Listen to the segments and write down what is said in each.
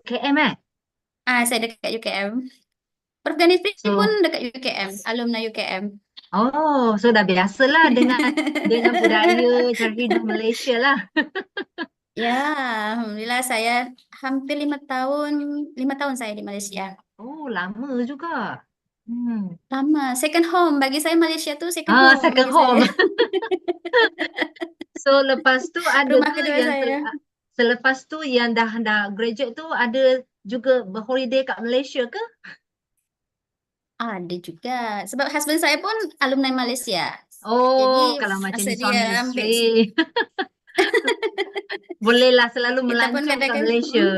KM eh? Saya dekat UKM. Organisasi pun So, dekat UKM, alumni UKM. oh, so dah biasalah dengan budaya cara hidup Malaysia lah. Ya, alhamdulillah saya hampir 5 tahun, 5 tahun saya di Malaysia. Oh, lama juga. Hmm. Lama, second home bagi saya Malaysia tuh second home Second bagi saya. home. So lepas tu ada Rumah ke kedua yang saya. selepas tu yang dah graduate tu ada juga berholiday kat Malaysia ke? Ada juga, sebab husband saya pun alumni Malaysia. Jadi Oh, kalau macam masa ni dia suami ambil, isteri, bolehlah selalu kita pun melancong kat kadang-kadang, Malaysia.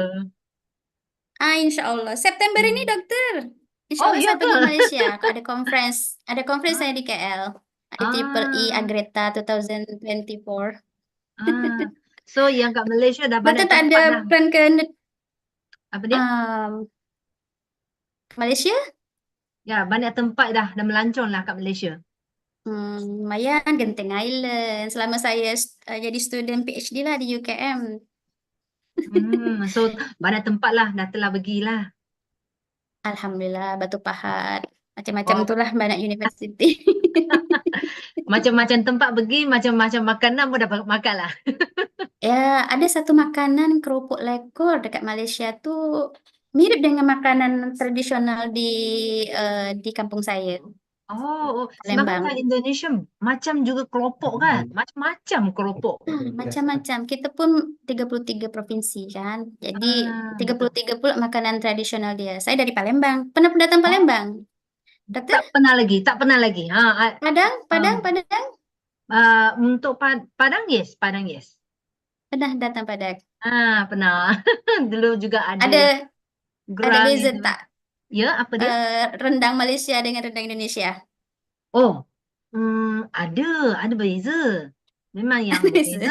Insya Allah. September ini Hmm. dokter. Insya Oh, Allah ya saya ke? pergi Malaysia. Ada conference saya Ah, di KL. Ada Triple E ah, Agreta 2024. ah. So yang kat Malaysia dah banyak Dokter tak ada tempat dah. plan ke Apa dia? um, Malaysia? Ya, banyak tempat dah melancong lah kat Malaysia. Lumayan, Genting Island. Selama saya jadi student PhD lah di UKM. So banyak tempat lah dah telah pergilah. Alhamdulillah, Batu Pahat. Macam-macam Oh, itulah banyak university. macam-macam tempat pergi, macam-macam makanan pun dapat makan lah. Ya, ada satu makanan kerupuk lekor dekat Malaysia tuh mirip dengan makanan tradisional di kampung saya, Oh, sebenarnya kat Palembang. Indonesia macam juga keropok kan? Macam-macam keropok. Macam-macam. Kita pun 33 provinsi kan. Jadi tiga Betul. puluh tiga pula makanan tradisional dia. Saya dari Palembang. Pernah datang Oh, Palembang? Dokter? tak pernah lagi, tak pernah lagi. Padang? Um, Padang? Padang? untuk Padang, yes, Padang, yes. Pernah datang Padang. Pernah. Dulu juga ada Ada ada gerang beza itu. tak Ya, apa dia? rendang Malaysia dengan rendang Indonesia? Oh, ada beza. Memang yang berbeza.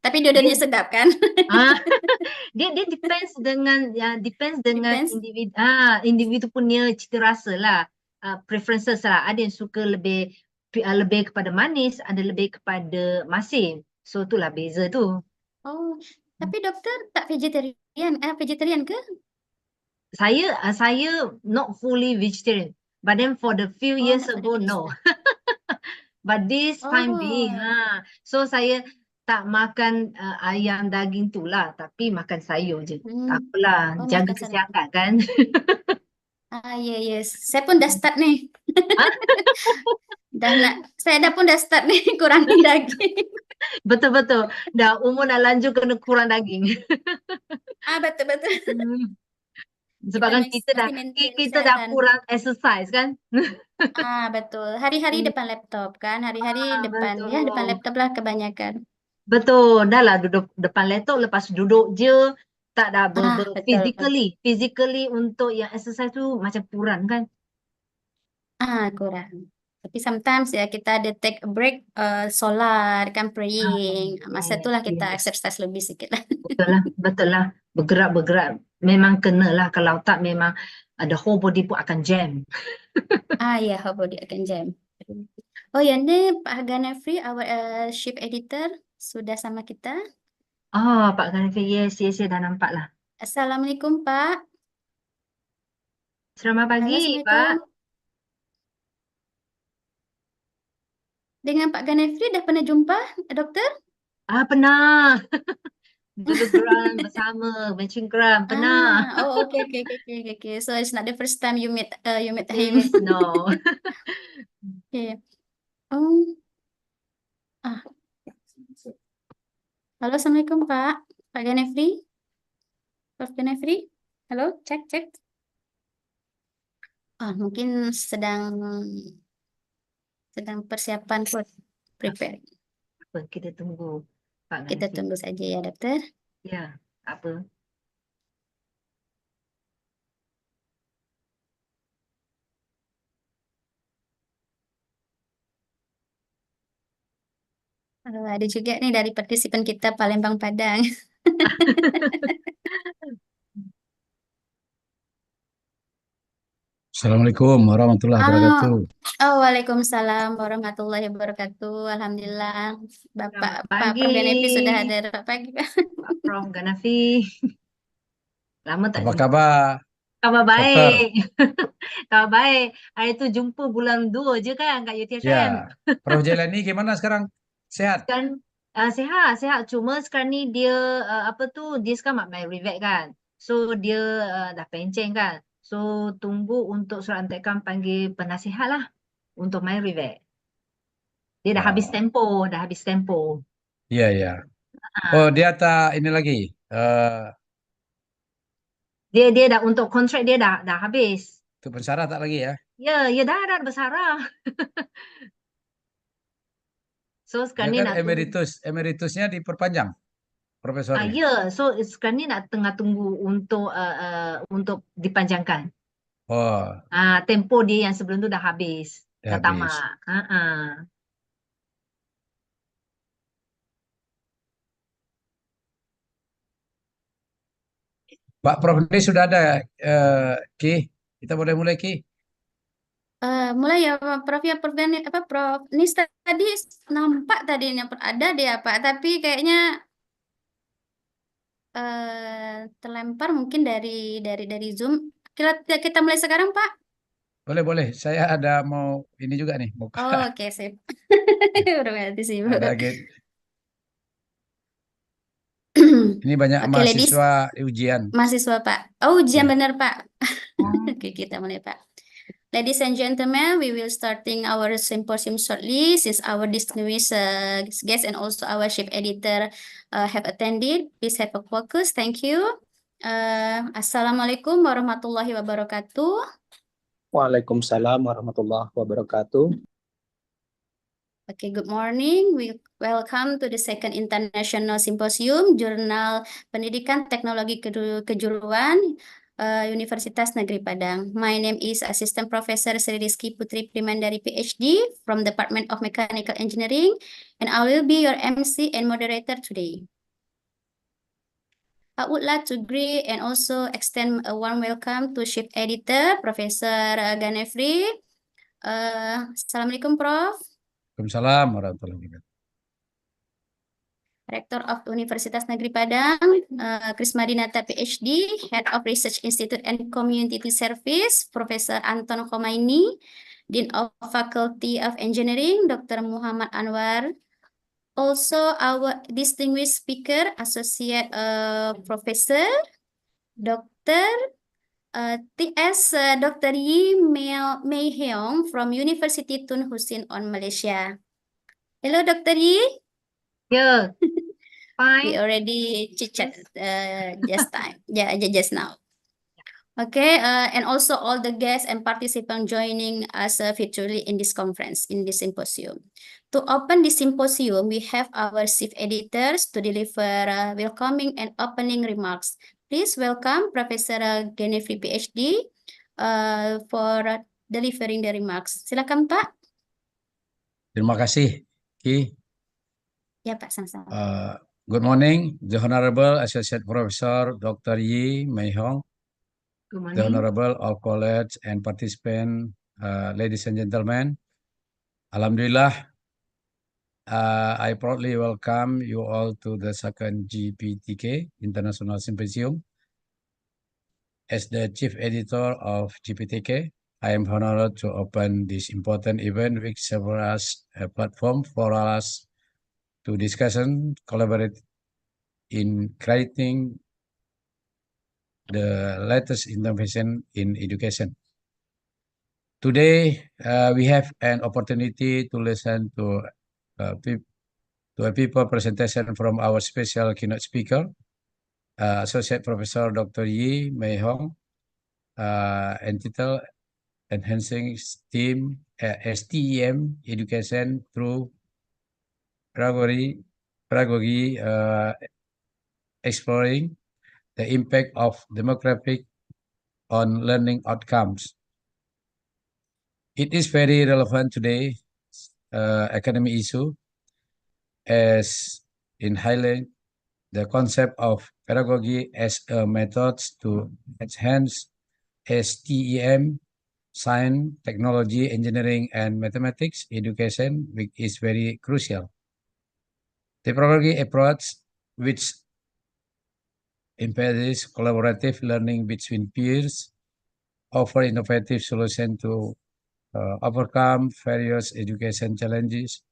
Tapi Dia, dua-duanya sedap kan? ah, dia depends dengan Depends. individu punya cita rasa lah, preferences lah. Ada yang suka lebih kepada manis, ada lebih kepada masin. So itulah beza tu. Oh, tapi dokter tak vegetarian? Vegetarian ke? Saya not fully vegetarian, but then for the few Oh, years tak pada ago, no. vegetarian. But this time being, Oh, so saya tak makan ayam daging tu lah, tapi makan sayur je. hmm. Tak apalah, Oh, jaga makan sayur. kesihatan kan. Ya, yes. Saya pun dah start nih. Saya dah pun dah start nih kurangin daging. Betul-betul. Dah umur dah lanjut kena kurang daging. Betul-betul. Hmm. Sebab Kita kan kita dah mesti maintain kita dah kesehatan. kurang exercise kan. Betul. Hari-hari Hmm. depan laptop kan. Hari-hari depan Betul. laptop lah kebanyakan. Betul. Dah lah duduk depan laptop, lepas duduk je. Tak dah Betul. physically untuk yang exercise tu macam kurang kan. Kurang. Tapi sometimes ya kita ada take a break, solat kan, Ah, praying. Masa yes, itulah kita yes. exercise lebih sikit lah. Betul lah, betul lah. Bergerak-bergerak memang kena lah. Kalau tak memang the whole body pun akan jam. Ya, how about it akan jam. Oh ya, ini Pak Ganefri, our chief editor, sudah sama kita. Pak Kanifi, yes, yes, yes, dah nampak lah. Assalamualaikum Pak. Selamat Halo, pagi, Pak. Assalamualaikum. Dengan Pak Ganefri dah pernah jumpa, dokter? Pernah. Dulu geram bersama, matching geram. Pernah. Okay, okay, okay, okay, okay, okay. So it's not the first time you met him. Yes, no. Okay. Oh, ah. Halo, Assalamualaikum Pak. Pak Ganefri. Prof. Ganefri. Halo, cek, cek. Mungkin sedang sedang persiapan buat prepare. Apa, kita tunggu Pak Kita Kanifi. tunggu saja ya, dokter. Ya, apa? Ada juga nih dari partisipan kita Palembang Padang. Assalamualaikum warahmatullahi Ah, wabarakatuh. Waalaikumsalam warahmatullahi wabarakatuh. Alhamdulillah, Bapak Selamat Pak pagi, Prof. Ganevi sudah hadir. Pak pagi, Pak. Pak Prof Ganafi. Lama tak Apa jumpa. kabar, Kabar dokter? baik. Kabar baik. Hari tu jumpa bulan 2 je kan kat UTHM. Ya, Prof. Jailani gimana sekarang? Sehat? Sekarang sihat, sihat. Cuma sekarang ni dia apa tu, dia sekarang main revet kan. So dia dah pencen kan. So tunggu untuk surat antekan panggil penasihat lah untuk main revet. Dia dah habis Oh, tempo, dah habis tempo. iya, iya. Oh, Ha. dia tak ini lagi. Dia dah untuk kontrak dia dah habis. Untuk pensara tak lagi ya? Ya, ya dah bersara. So Dia sekarang ni kan nak tunggu. emeritusnya diperpanjang, profesornya. Ya, so sekarang ni nak tengah tunggu untuk dipanjangkan. Oh, Tempo dia yang sebelum tu dah habis, dah dah tamat. habis. Pak Prof ini sudah ada, Ki. Kita boleh mulai, Ki. Mulai ya Prof ya Prof Gani, apa Prof Nis tadi nampak tadinya ada dia Pak, tapi kayaknya terlempar mungkin dari Zoom. Kita mulai sekarang Pak. Boleh, boleh. Saya ada mau ini juga nih, mau Oh, oke sip. Berarti sibuk. ada ini banyak Oke, ladies, mahasiswa ujian. mahasiswa Pak. Oh, ujian Ya. benar Pak. Oh, Oke, kita mulai Pak. Ladies and gentlemen, we will starting our symposium shortly since our distinguished guests and also our chief editor have attended. Please have a focus. Thank you. Assalamualaikum warahmatullahi wabarakatuh. Waalaikumsalam warahmatullahi wabarakatuh. Okay, good morning. We welcome to the second International Symposium Jurnal Pendidikan Teknologi Kejuruan Universitas Negeri Padang. My name is Assistant Professor Sri Rizky Putri Primandari PhD from Department of Mechanical Engineering, and I will be your MC and moderator today. I would like to greet and also extend a warm welcome to Chief Editor Professor Ganefri. Assalamualaikum, Prof. Waalaikumsalam warahmatullahi wabarakatuh. Rector of Universitas Negeri Padang, Krisma Dinata PhD, Head of Research Institute and Community Service, Professor Anton Khomeini, Dean of Faculty of Engineering, Dr. Muhammad Anwar. Also our distinguished speaker, Associate Professor, Dr. T.S. Dr. Yi Mei Heong from University Tun Hussein on Malaysia. Hello, Dr. Yi. ya, We fine. already chit-chat just now. Okay, and also all the guests and participants joining us virtually in this conference, in this symposium. To open this symposium, we have our chief editors to deliver welcoming and opening remarks. Please welcome Professor Genefri PhD for delivering the remarks. Silakan Pak. Terima kasih, Ki. Ya Pak, sama-sama. Good morning, the Honorable Associate Professor Dr. Yi Mei Hong, Good the morning. Honorable all college and participants, ladies and gentlemen. Alhamdulillah, I proudly welcome you all to the second JPTK International Symposium. As the Chief Editor of JPTK, I am honored to open this important event, which serves as a platform for us to discuss and collaborate in creating the latest innovation in education. Today, we have an opportunity to listen to a paper presentation from our special keynote speaker, Associate Professor Dr. Yi Mei Hong, entitled Enhancing STEM Education Through Pedagogy, Exploring the Impact of Demographic on Learning Outcomes. It is very relevant today, academic issue, as in highlight the concept of pedagogy as a method to enhance STEM, science, technology, engineering, and mathematics education, which is very crucial. The pedagogy approach, which embodies collaborative learning between peers, offer innovative solutions to overcome various education challenges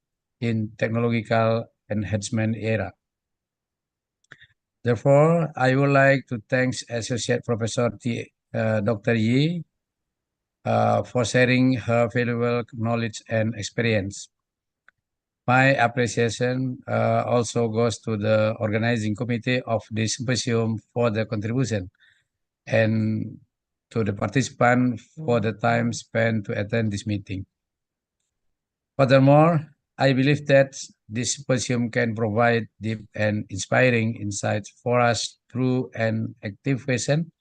in technological enhancement era. Therefore, I would like to thank Associate Professor Dr. Yi for sharing her valuable knowledge and experience. My appreciation also goes to the organizing committee of the symposium for the contribution and to the participants for the time spent to attend this meeting. Furthermore, I believe that this symposium can provide deep and inspiring insights for us through an active question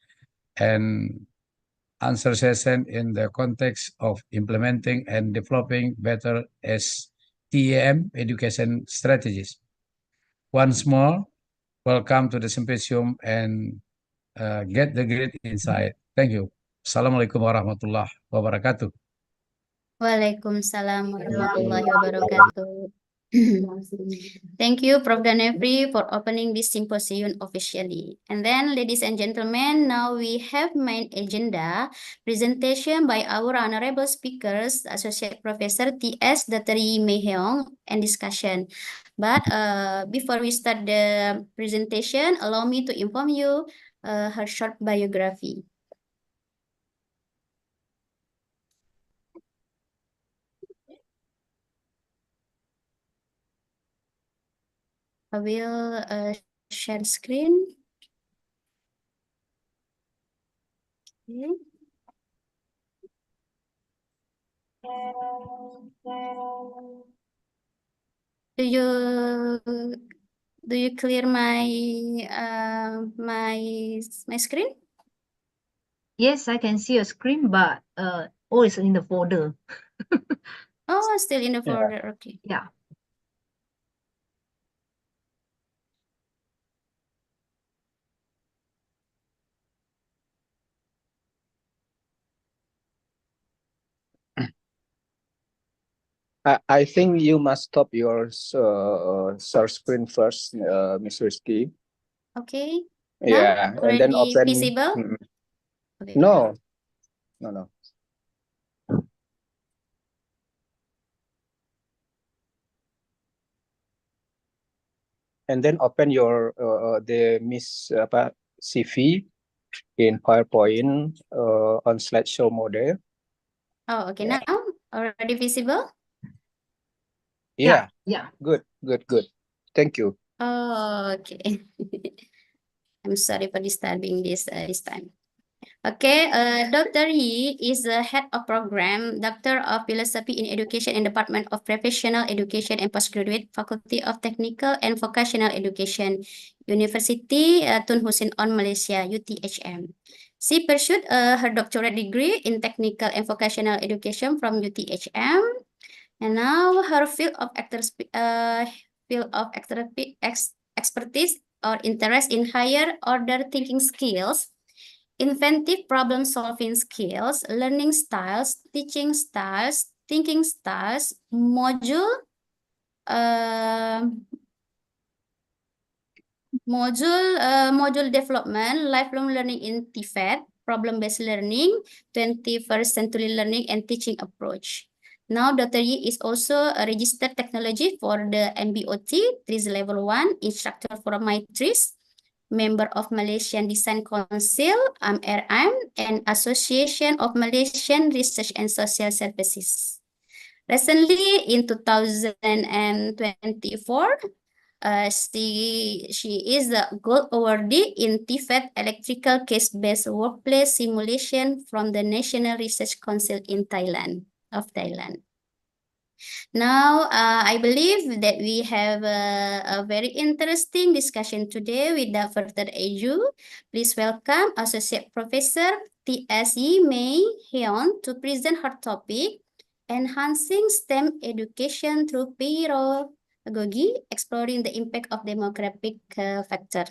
and answer session in the context of implementing and developing better STEM education strategies. Once more, welcome to the symposium and get the great insight. Thank you. Assalamualaikum warahmatullahi wabarakatuh. Waalaikumsalam warahmatullahi wabarakatuh. Thank you, Prof. Danefri, for opening this symposium officially. And then, ladies and gentlemen, now we have main agenda presentation by our honorable speakers, Associate Professor T.S. Dr. Yi Mei-heong, and discussion. But before we start the presentation, allow me to inform you her short biography. I will share screen. Okay. Do you clear my my screen? Yes, I can see a screen, but oh, it's in the folder. Oh, still in the Yeah. folder. Okay. Yeah. I think you must stop your share screen first, Ms. Rizky. Okay. Yeah, Now and then already open. visible? Okay. No. And then open your the Miss CV in PowerPoint on slideshow model. Oh, okay. Yeah. Now already visible? Yeah. Yeah. Good. Thank you. Oh, okay. I'm sorry for disturbing this time. Okay, Dr. Yi is the head of program, Doctor of Philosophy in Education in Department of Professional Education and Postgraduate, Faculty of Technical and Vocational Education, University Tun Hussein on Malaysia, UTHM. She pursued her doctorate degree in Technical and Vocational Education from UTHM, and now her field of expertise or interest in higher order thinking skills, inventive problem-solving skills, learning styles, teaching styles, thinking styles, module development, lifelong learning in TVET, problem-based learning, 21st century learning and teaching approach. Now, Dr. Yi is also a registered technology for the MBOT, TRIS Level 1, instructor for MyTRIS, member of Malaysian Design Council, AMRM, and Association of Malaysian Research and Social Services. Recently, in 2024, she is a gold awardee in TVET electrical case-based workplace simulation from the National Research Council in Thailand. Now, I believe that we have a very interesting discussion today. Without further ado, please welcome Associate Professor T.S. Yi Mei-heong to present her topic, Enhancing STEM Education Through Pedagogy, Exploring the Impact of Demographic Factor.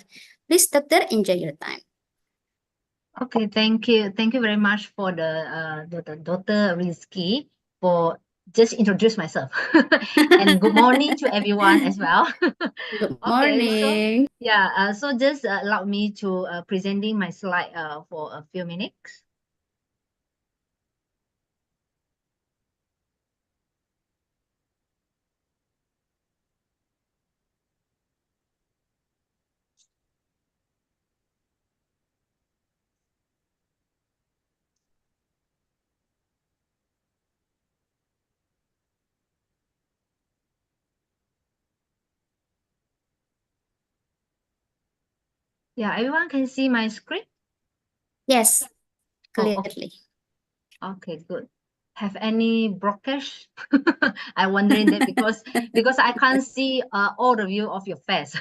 Please, Doctor, enjoy your time. Okay, thank you. Thank you very much for the Dr. Rizky for just introduce myself. And good morning to everyone as well. Good Okay, so morning. yeah, so just allow me to presenting my slide for a few minutes. Yeah, everyone can see my screen? Yes, Oh, okay. clearly. Okay, good. Have any broadcast? I'm wondering that because I can't see all the view of your face.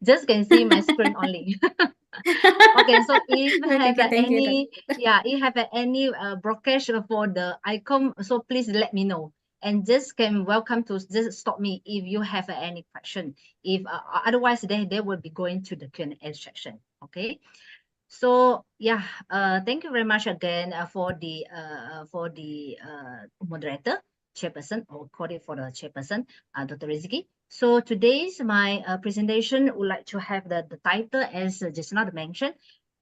Just can see my screen only. Okay, so if you have Okay, thank you. any, yeah, if you have any broadcast for the icon, so please let me know. And just can welcome to just stop me if you have any question. If otherwise, they will be going to the Q&A section. Okay. So yeah, thank you very much again for the moderator, chairperson, or call it for the chairperson, Dr. Rizki. So today's my presentation would like to have the title as just not mentioned,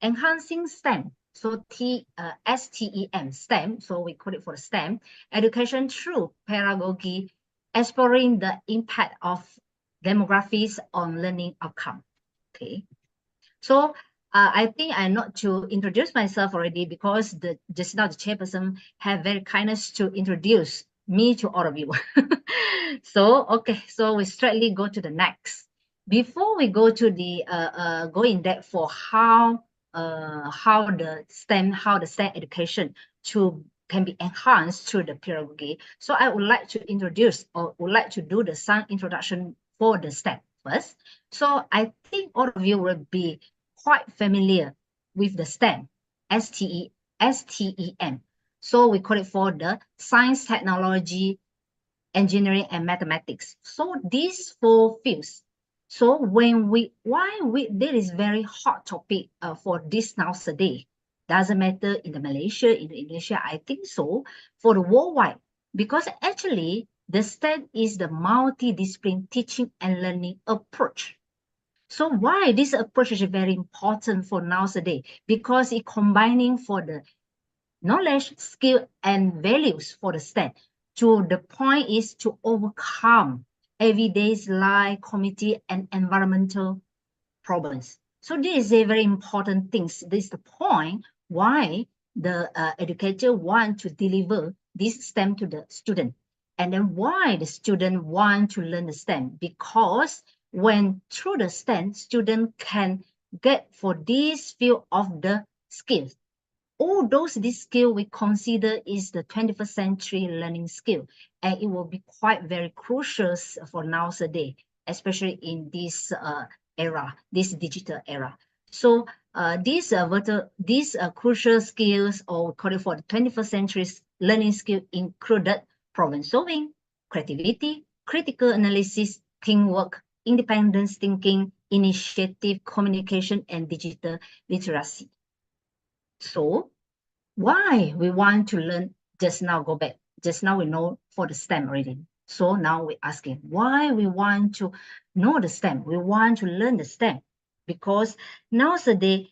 enhancing STEM. So STEM, STEM. So we call it for STEM, education through pedagogy, exploring the impact of demographics on learning outcome. Okay. So I think I not to introduce myself already because just now the chairperson have very kindness to introduce me to all of you. So okay, so we straightly go to the next. Before we go to the go in depth for how the STEM education can be enhanced through the pedagogy. So I would like to introduce or would like to do some introduction for the STEM first. So I think all of you will be quite familiar with the STEM, STEM. So we call it for the science, technology, engineering, and mathematics. So these four fields. So there is very hot topic for this nowadays. Doesn't matter in the Malaysia, in the Indonesia, I think so, for the worldwide. Because actually, the STEM is the multidisciplinary teaching and learning approach. So why this approach is very important for nowadays? Because it combining for the knowledge, skill, and values for the STEM. To the point is to overcome everyday's life, community, and environmental problems. So this is a very important thing. This is the point why the educator want to deliver this STEM to the student. And then why the student want to learn the STEM? Because when through the STEM, student can get for this field of the skills. All this skill we consider is the 21st century learning skill, and it will be quite very crucial for nowadays, especially in this era, this digital era. So these crucial skills, or we call it for the 21st century learning skill, included problem solving, creativity, critical analysis, teamwork, independence thinking, initiative, communication, and digital literacy. So why we want to learn, just now go back, just now we know for the STEM already. So now we're asking why we want to know the STEM, we want to learn the STEM, because nowadays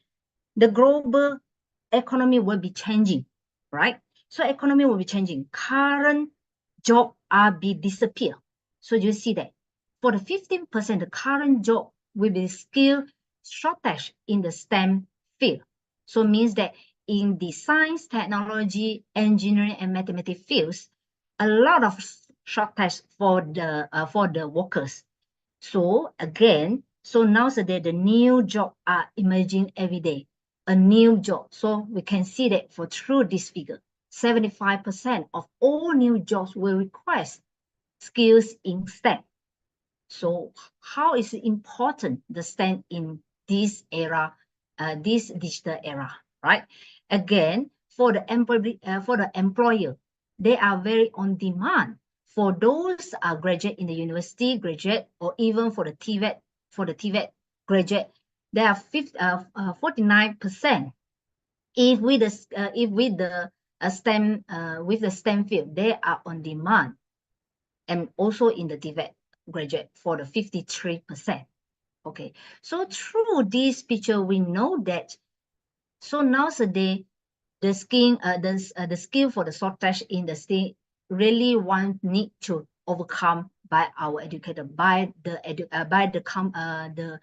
the global economy will be changing, right? So economy will be changing. Current job are be disappear. So you see that for the 15%, the current job will be skill shortage in the STEM field. So means that in the science, technology, engineering, and mathematics fields, a lot of shortage for the workers. So again, so nowadays the new job are emerging every day, a new job. So we can see that for through this figure, 75% of all new jobs will require skills in STEM. So how is it important the STEM in this era, this digital era, right? Again, for the employer, they are very on demand. For those graduate in the university, graduate, or even for the TVET graduate, they are 49%. If with the STEM with the STEM field, they are on demand, and also in the TVET graduate for the 53%. Okay, so through this picture, we know that. So nowadays, the skill for the shortage in the state really need to overcome by our educator, by the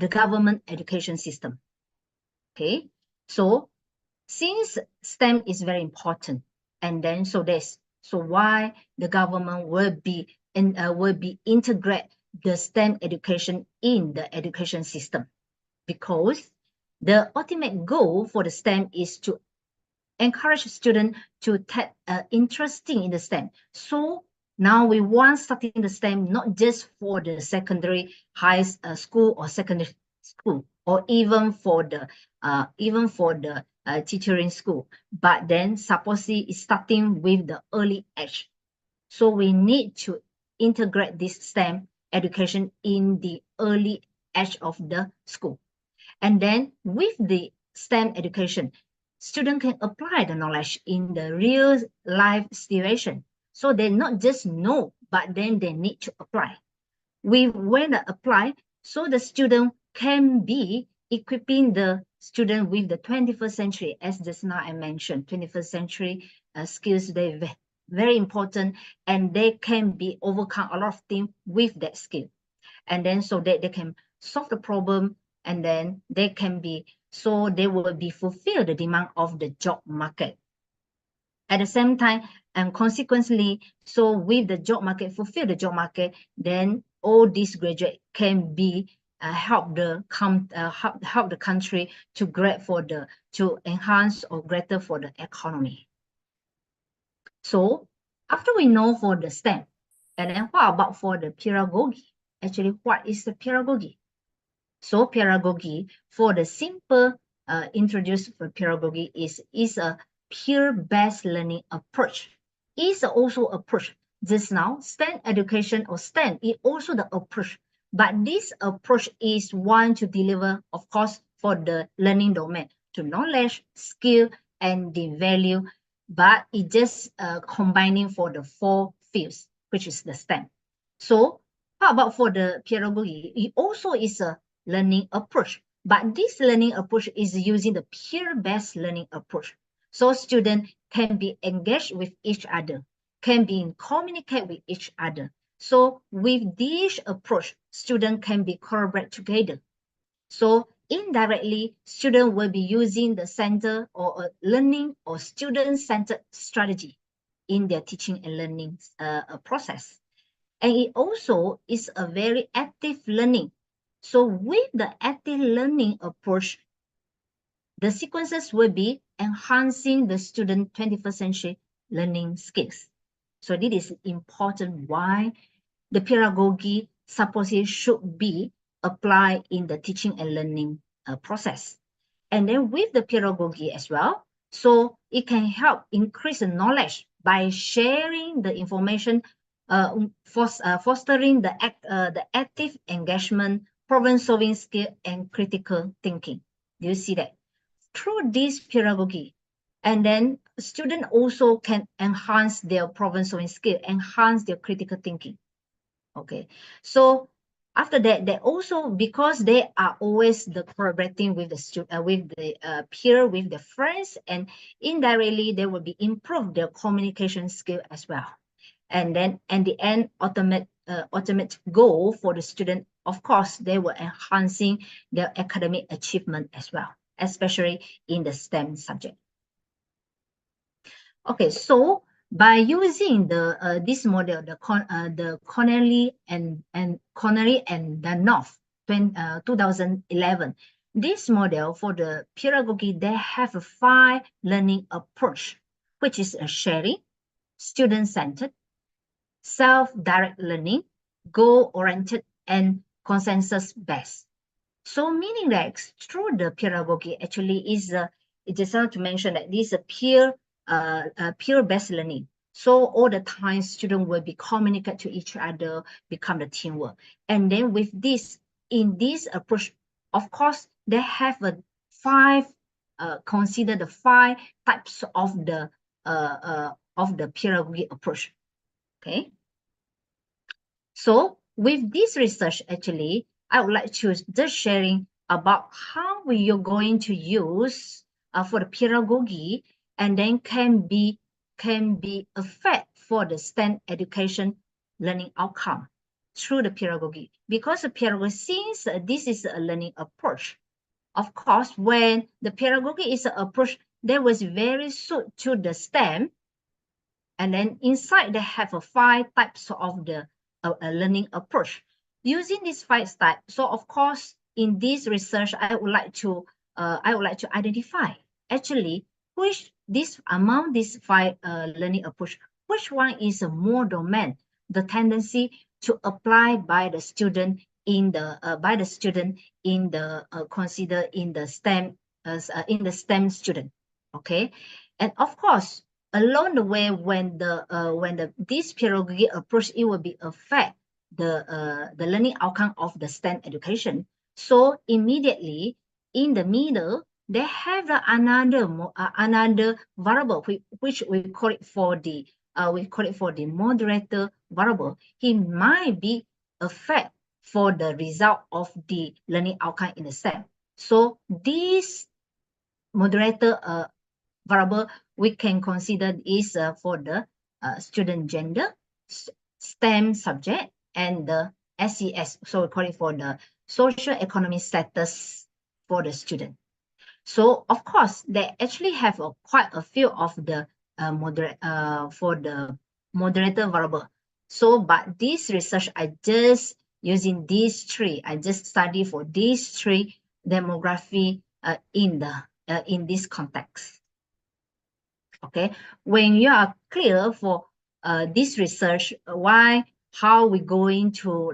government education system. Okay, so since STEM is very important, and then so why the government will be integrate the STEM education in the education system, because the ultimate goal for the STEM is to encourage students to take interesting in the STEM. So now we want starting the STEM not just for the secondary high school or secondary school, or even for the teaching school, but then supposedly it's starting with the early age. So we need to integrate this STEM education in the early age of the school. And then with the STEM education, students can apply the knowledge in the real life situation. So they not just know, but then they need to apply. When they apply, so the student can be equipping the student with the 21st century, as just now I mentioned, 21st century skills, they very important, and they can be overcome a lot of things with that skill. And then so that they can solve the problem, and then they can be, so they will be fulfill the demand of the job market. At the same time, and consequently, so with the job market, fulfill the job market, then all these graduates can be help the country to enhance or greater for the economy. So after we know for the STEM, and then what about for the pedagogy? Actually, what is the pedagogy? So pedagogy, for the simple introduced for pedagogy is a peer-based learning approach. Is also approach. Just now, STEM education or STEM is also the approach. But this approach is one to deliver, of course, for the learning domain, to knowledge, skill, and the value. But it just combining for the 4 fields, which is the STEM. So how about for the pedagogy? It also is a learning approach, but this learning approach is using the peer-based learning approach. So students can be engaged with each other, can be communicate with each other. So with this approach, students can be collaborate together. So indirectly, students will be using the center or a learning or student-centered strategy in their teaching and learning process. And it also is a very active learning. So with the active learning approach, the sequences will be enhancing the student 21st century learning skills. So this is important why the pedagogy supposedly should be applied in the teaching and learning process. And then with the pedagogy as well, so it can help increase the knowledge by sharing the information, fostering the active engagement, problem-solving skill, and critical thinking. Do you see that? Through this pedagogy, and then students also can enhance their problem-solving skill, enhance their critical thinking. Okay, so after that, they also, because they are always the collaborating with the student, with the peer, with the friends, and indirectly they will be improve their communication skill as well. And then at the end, ultimate goal for the student, of course, they were enhancing their academic achievement as well, especially in the STEM subject. Okay, so by using the this model, the Connelly and Danoff 2011, this model for the pedagogy, they have a 5 learning approach, which is a sharing, student-centered, self-direct learning, goal-oriented, and consensus-based. So meaning that through the pedagogy actually is it just want to mention that this is a peer-based learning. So all the time students will be communicate to each other, become the teamwork. And then with this, in this approach, of course, they have a 5 consider the 5 types of the pedagogy approach. Okay. So with this research, actually, I would like to just sharing about how we are going to use for the pedagogy, and then can be affect for the STEM education learning outcome through the pedagogy. Because the pedagogy, since this is a learning approach, of course, when the pedagogy is an approach that was very suited to the STEM, and then inside they have 5 types of the learning approach. Using these 5 types, so of course, in this research, I would like to identify actually which among these 5 learning approach, which one is a more dominant, the tendency to apply by the student in the consider in the STEM student. Okay, and of course, along the way, when this pedagogy approach, it will be affect the learning outcome of the STEM education. So immediately in the middle, they have another variable which we call it for the moderator variable. He might be affect for the result of the learning outcome in the STEM. So this moderator variable we can consider is for the student gender, STEM subject, and the SES. So we call it for the social economic status for the student. So of course, they actually have quite a few of the moderator variable. So, but this research, I just using these 3. I just study for these 3 demography in this context. Okay, when you are clear for this research, how we going to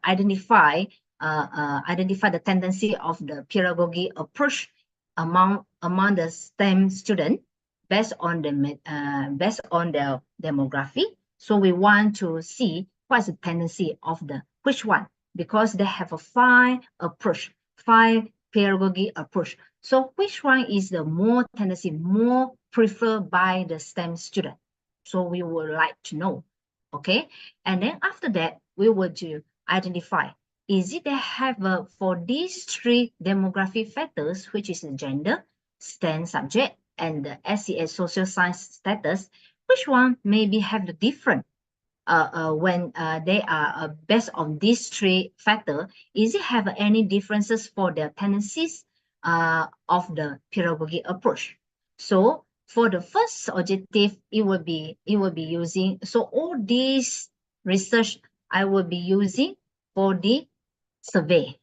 identify the tendency of the pedagogy approach among the STEM student based on the demography. So we want to see what's the tendency of which one, because they have a 5 pedagogy approach. So which one is the more preferred by the STEM student? So we would like to know. Okay, and then after that, we will to identify, is it they have for these 3 demographic factors, which is the gender, STEM subject, and the SES social science status, which one maybe have the different when they are based on these 3 factors? Is it have any differences for the tendencies of the pedagogy approach? So for the first objective, it will be using, so all these research I will be using for the survey.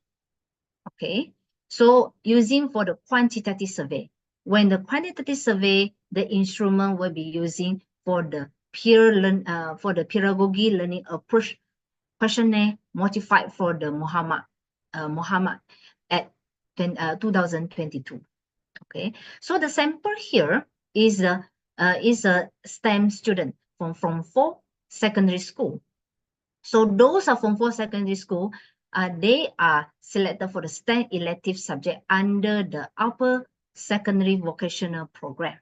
Okay, so using for the quantitative survey. When the quantitative survey, the instrument will be using for the pedagogy learning approach questionnaire modified for the Muhammad at 2022. Okay, so the sample here is a STEM student from Form 4 secondary school. So those are from 4 secondary school. They are selected for the STEM elective subject under the upper secondary vocational program.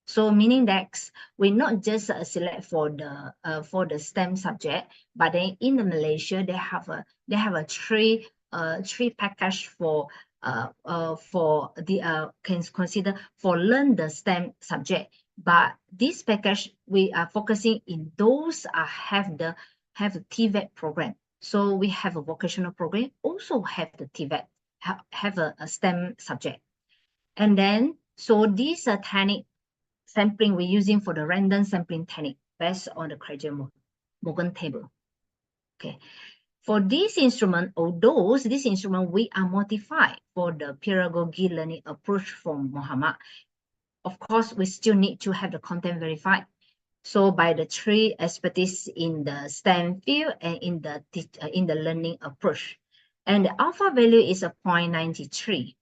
So meaning that we not just select for the STEM subject, but then in the Malaysia they have a 3 package for can consider for learn the STEM subject. But this package we are focusing in those have the TVET program. So we have a vocational program, also have the TVET, have a STEM subject. And then, so these are technique sampling we're using for the random sampling technique based on the Creutzfeldt-Morgan table. Okay. For this instrument, although this instrument we are modified for the pedagogy learning approach from Muhammad, of course, we still need to have the content verified. So by the 3 expertise in the STEM field and in the learning approach. And the alpha value is a 0.93.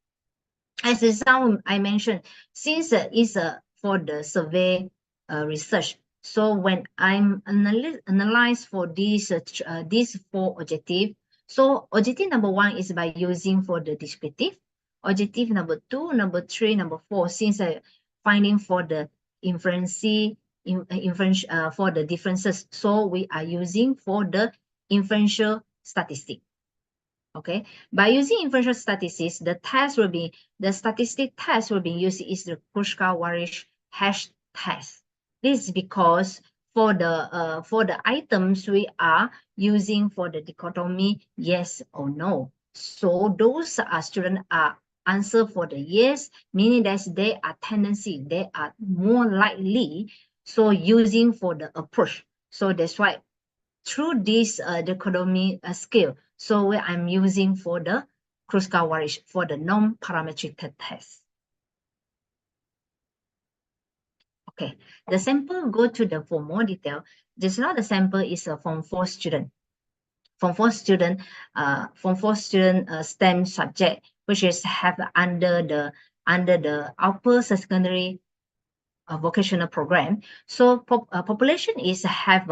As example, I mentioned, since it's for the survey research, so when I'm analyze for these 4 objectives, so objective number 1 is by using for the descriptive. Objective number 2, number 3, number 4, since finding for the for the differences. So we are using for the inferential statistic. Okay, by using inferential statistics, the statistic test will be used is the Kruskal-Wallis hash test. This is because for the items we are using for the dichotomy yes or no. So those students are answer for the yes, meaning that they are tendency, they are more likely. So using for the approach. So that's why through this dichotomy scale, so I'm using for the Kruskal-Wallis for the non-parametric test. Okay, the sample go to the for more detail. Just now the sample is a Form 4 student. Form 4 student STEM subject, which is have under the upper secondary vocational program. So population is have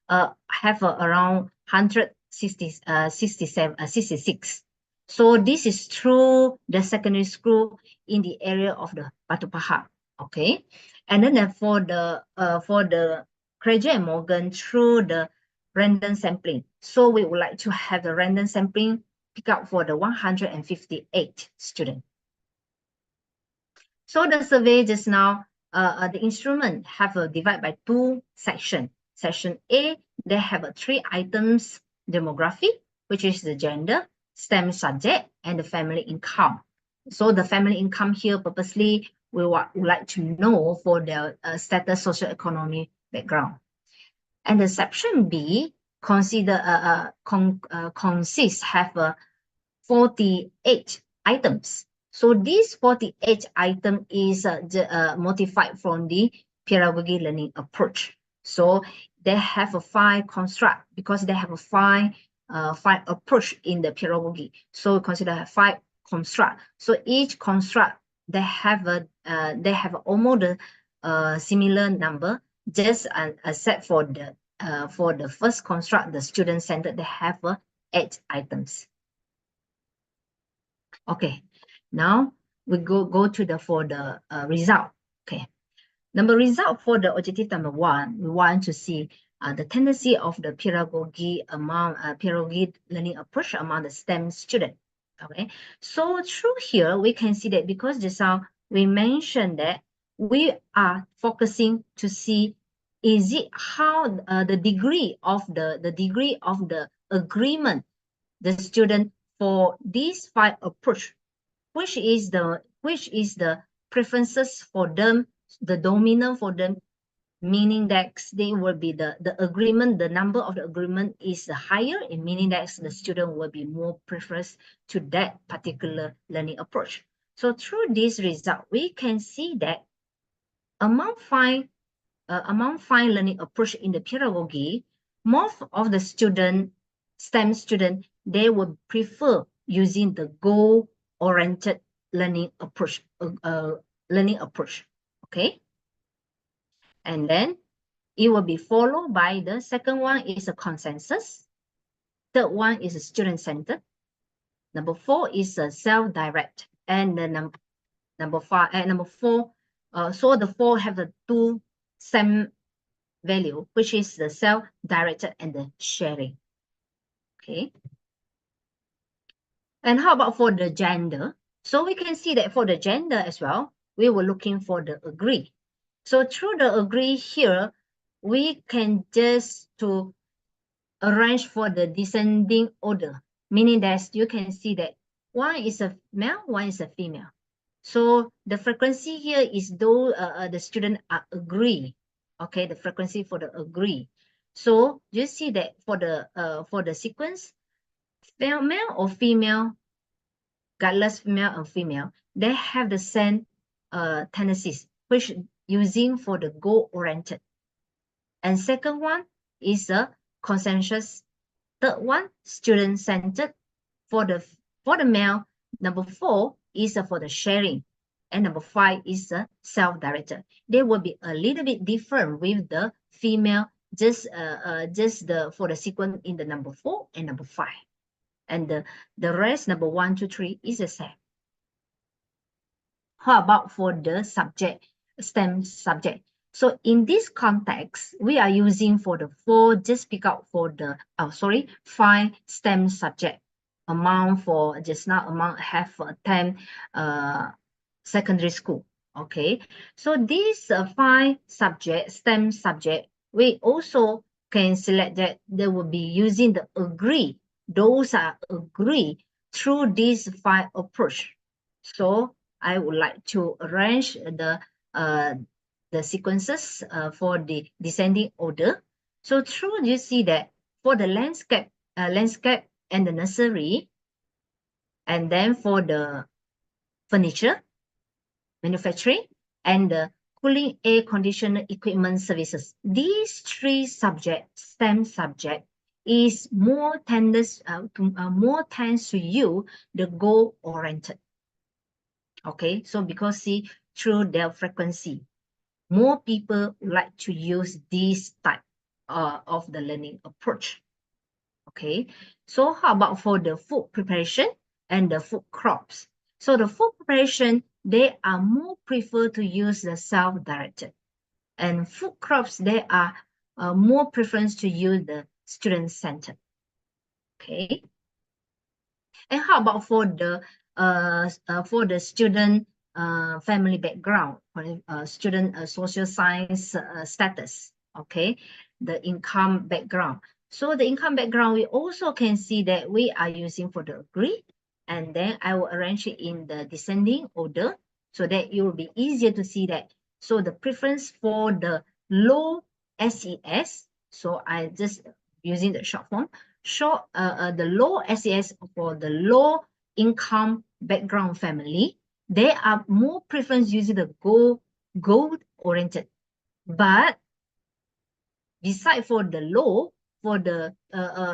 around 66. So this is through the secondary school in the area of the Batu Pahat. Okay, and then for the graduate Morgan through the random sampling. So we would like to have the random sampling pick up for the 158 students. So the survey just now, the instrument have a divide by 2 sections. Section A, they have 3 items: demography, which is the gender, STEM subject, and the family income. So the family income here purposely we would like to know for the status socio-economic background. And the section B consists have 48 items. So this 48 item is modified from the pedagogy learning approach. So they have a 5 construct because they have a 5 approach in the pedagogy. So consider 5 construct. So each construct they have almost a similar number, just except for the first construct, the student centered, they have 8 items. Okay, now we go to the result. Okay, result for the objective number 1, we want to see the tendency of the pedagogy learning approach among the STEM student. Okay, so through here we can see that because just now we mentioned that we are focusing to see is it how the degree of the agreement the student for these 5 approach, which is the preferences for them, the dominant for them, meaning that they will be the agreement, the number of the agreement is higher, and meaning that the student will be more preference to that particular learning approach. So through this result, we can see that among 5 learning approach in the pedagogy, most of the STEM student, they would prefer using the goal-oriented learning approach. Okay, and then it will be followed by the second one is a consensus. Third one is a student-centered. Number 4 is a self-direct, and the number 4. So the 4 have the 2 same value, which is the self-directed and the sharing. Okay. And how about for the gender? So we can see that for the gender as well, we were looking for the agree. So through the agree here, we can just to arrange for the descending order, meaning that you can see that one is a male, one is a female. So the frequency here is though the student are agree. Okay, the frequency for the agree. So you see that for the sequence, male or female, regardless male or female, they have the same tendencies, which using for the goal-oriented. And second one is a consensus. Third one, student-centered. For the male, number 4 is for the sharing, and number 5 is self-directed. They will be a little bit different with the female, just for the sequence in the number 4 and number 5, and the rest number 1, 2, 3 is the same. how about for the subject, STEM subject? So in this context, we are using for the just pick out for the, 5 STEM subject. Amount for just now, amount have for 10 secondary school. Okay, so these 5 subjects, STEM subject, we also can select that they will be using the agree. Those are agree through these 5 approach. So I would like to arrange the sequences for the descending order. So through you see that for the landscape and the nursery, and then for the furniture, manufacturing, and the cooling air conditioner equipment services. These 3 subjects, STEM subject, is more tends to you the goal oriented. Okay, so because see through their frequency, more people like to use this type of the learning approach. Okay, so how about for the food preparation and the food crops? So the food preparation, they are more prefer to use the self-directed, and food crops, they are more preference to use the student-centered. Okay, and how about for the student family background, student social science status? Okay, the income background. So the income background, we also can see that we are using for the agree, and then I will arrange it in the descending order so that it will be easier to see that. So the preference for the low SES, so I just using the short form, the low SES for the low income background family, they are more preference using the goal oriented. But beside for the low, for the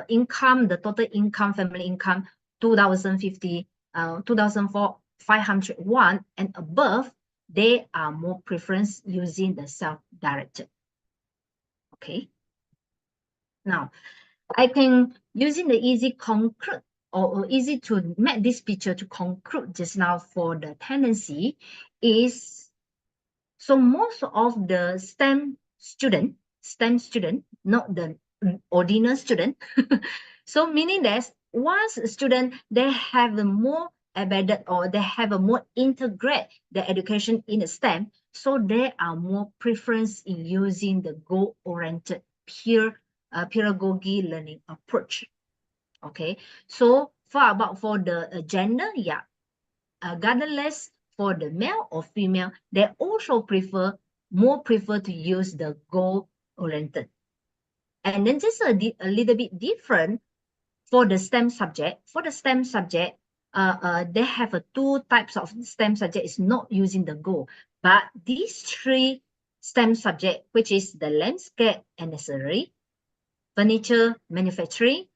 income, the total income, family income, 2050, 501 and above, they are more preference using the self-directed. Okay. Now, I can using the easy conclude or easy to make this picture to conclude just now for the tendency is, so most of the STEM student, not the ordinary student. So meaning that once a student, they have a more embedded or they have a more integrate the education in the STEM, so there are more preference in using the goal-oriented pedagogy learning approach. Okay, so for the gender, yeah, regardless for the male or female, they also more prefer to use the goal-oriented. And then just a little bit different for the STEM subject. For the STEM subject, they have 2 types of STEM subject is not using the goal, but these 3 STEM subject, which is the landscape and nursery, furniture manufacturing,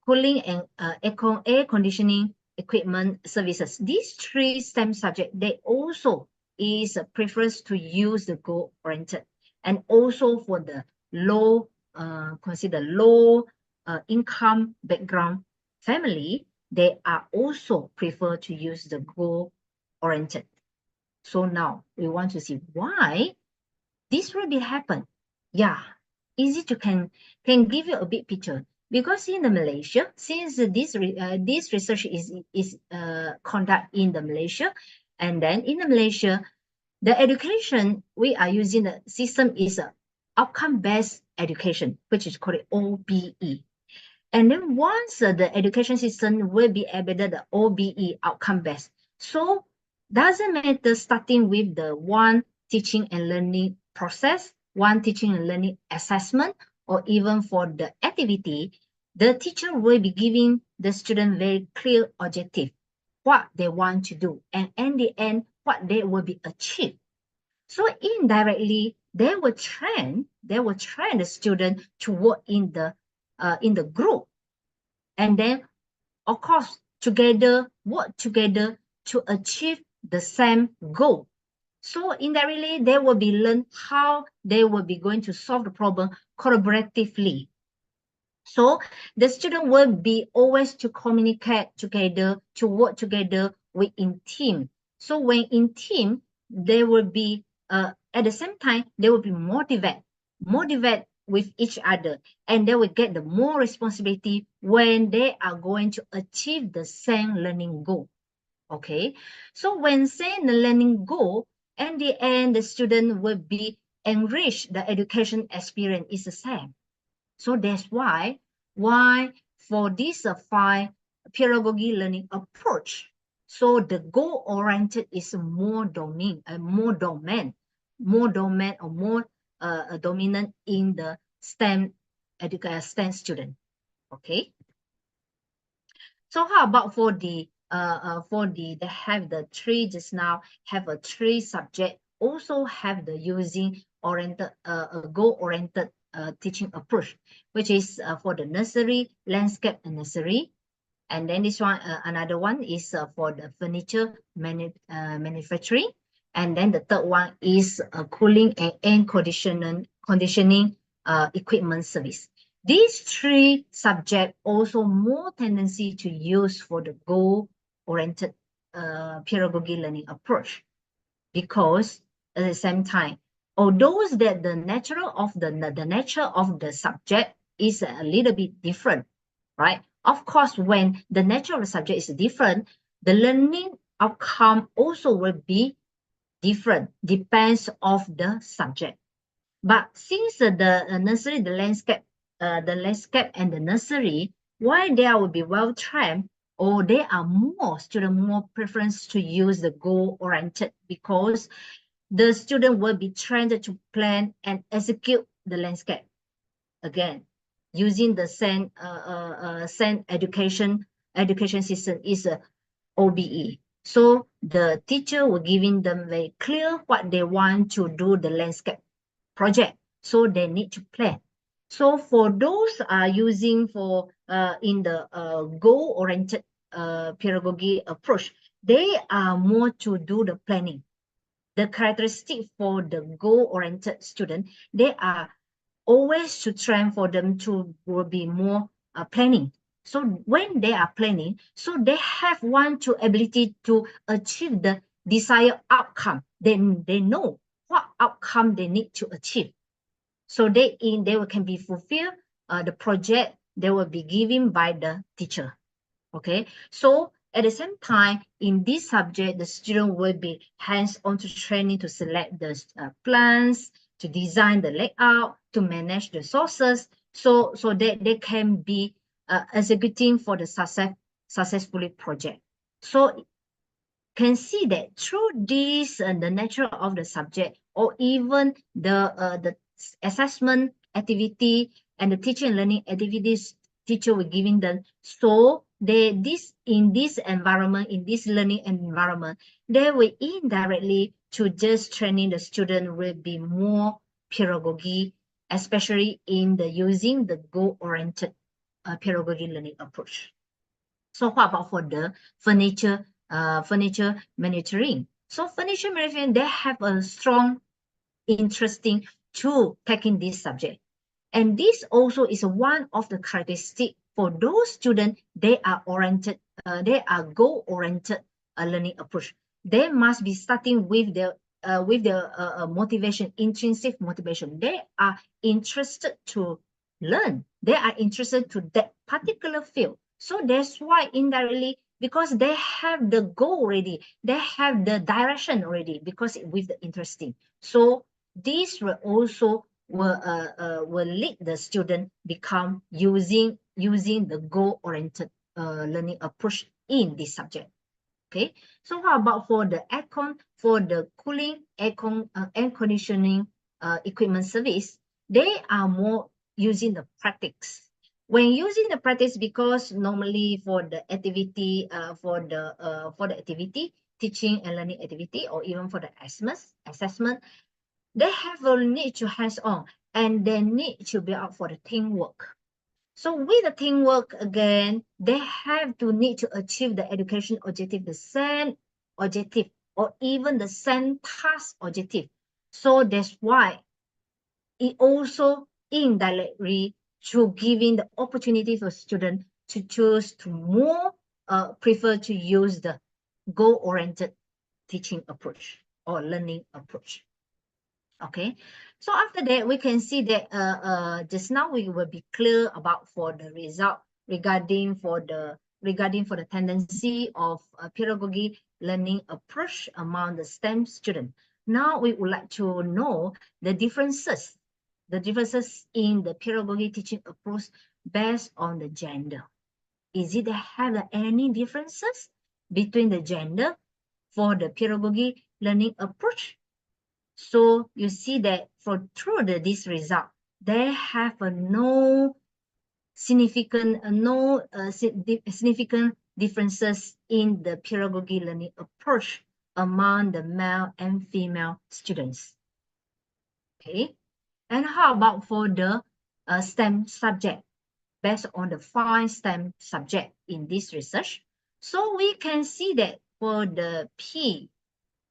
cooling and air conditioning equipment services. These 3 STEM subjects, they also is a preference to use the goal-oriented. And also for the low, consider low income background family, they are also prefer to use the goal-oriented. So now we want to see why this will be happen. Yeah, easy to can give you a big picture. Because in the Malaysia, since this research is conducted in the Malaysia, and then in the Malaysia, the education we are using the system is a outcome-based education, which is called OBE. And then once the education system will be embedded the OBE outcome-based, so doesn't matter starting with the one teaching and learning process, one teaching and learning assessment, or even for the activity, the teacher will be giving the student very clear objective, what they want to do, and in the end, what they will be achieved. So indirectly, they will train the student to work in the group, and then of course work together to achieve the same goal. So indirectly, they will be learn how they will be going to solve the problem collaboratively. So the student will be always to communicate together, to work together within team. So when in team, they will be at the same time, they will be motivate with each other, and they will get the more responsibility when they are going to achieve the same learning goal. Okay, so when saying the learning goal, in the end, the student will be enriched. The education experience is the same. So that's why for this 5 pedagogy learning approach, so the goal-oriented is more domain or more dominant in the STEM student. Okay. So how about for the they have the 3 just now, have a 3 subject, also have the using oriented goal-oriented teaching approach, which is for the nursery, landscape and nursery. And then this one, another one is for the furniture manufacturing. And then the third one is cooling and air conditioning equipment service. These 3 subjects also more tendency to use for the goal-oriented pedagogy learning approach, because at the same time, although that the nature of the subject is a little bit different, right? Of course, when the nature of the subject is different, the learning outcome also will be different, depends of the subject. But since the nursery, the landscape and the nursery, why they will be well trained, or they are more preference to use the goal-oriented, because the student will be trained to plan and execute the landscape. Again, using the same education system is a OBE. So the teacher will giving them very clear what they want to do the landscape project. So they need to plan. So for those using for in the goal-oriented pedagogy approach, they are more to do the planning. The characteristic for the goal-oriented student, they are always to train for them to will be more planning. So when they are planning, so they have ability to achieve the desired outcome. Then they know what outcome they need to achieve. So they can be fulfilled. The project they will be given by the teacher. Okay, so at the same time, in this subject, the student will be hands-on to training to select the plans, to design the layout, to manage the sources, so that they can be executing for the successfully project. So can see that through this the nature of the subject, or even the assessment activity and the teaching and learning activities teacher will giving them, so in this environment, in this learning environment, they will indirectly to just training the student will be more pedagogy, especially in the using the goal-oriented pedagogy learning approach. So what about for the furniture manufacturing? So furniture manufacturing, they have a strong, interesting to taking this subject. And this also is one of the characteristics for those students, they are goal-oriented learning approach. They must be starting with their motivation, intrinsic motivation. They are interested to learn. They are interested to that particular field. So that's why indirectly, because they have the goal already, they have the direction already, because with the interesting. So this will also will lead the student become using the goal-oriented learning approach in this subject. Okay, so how about for the cooling air conditioning equipment service? They are more using the practice. When using the practice, because normally for the activity for the activity, teaching and learning activity, or even for the assessment, they have a need to hands-on, and they need to be out for the teamwork. So with the teamwork, again, they have to need to achieve the education objective, the same objective, or even the same task objective. So that's why it also indirectly to giving the opportunity for students to choose to more prefer to use the goal-oriented teaching approach or learning approach. Okay, so after that, we can see that just now we will be clear about for the result regarding for the tendency of pedagogy learning approach among the STEM student. Now we would like to know the differences in the pedagogy teaching approach based on the gender. Is it have any differences between the gender for the pedagogy learning approach? So you see that through this result, they have no significant significant differences in the pedagogy learning approach among the male and female students. Okay, and how about for the STEM subject based on the 5 STEM subject in this research? So we can see that for the P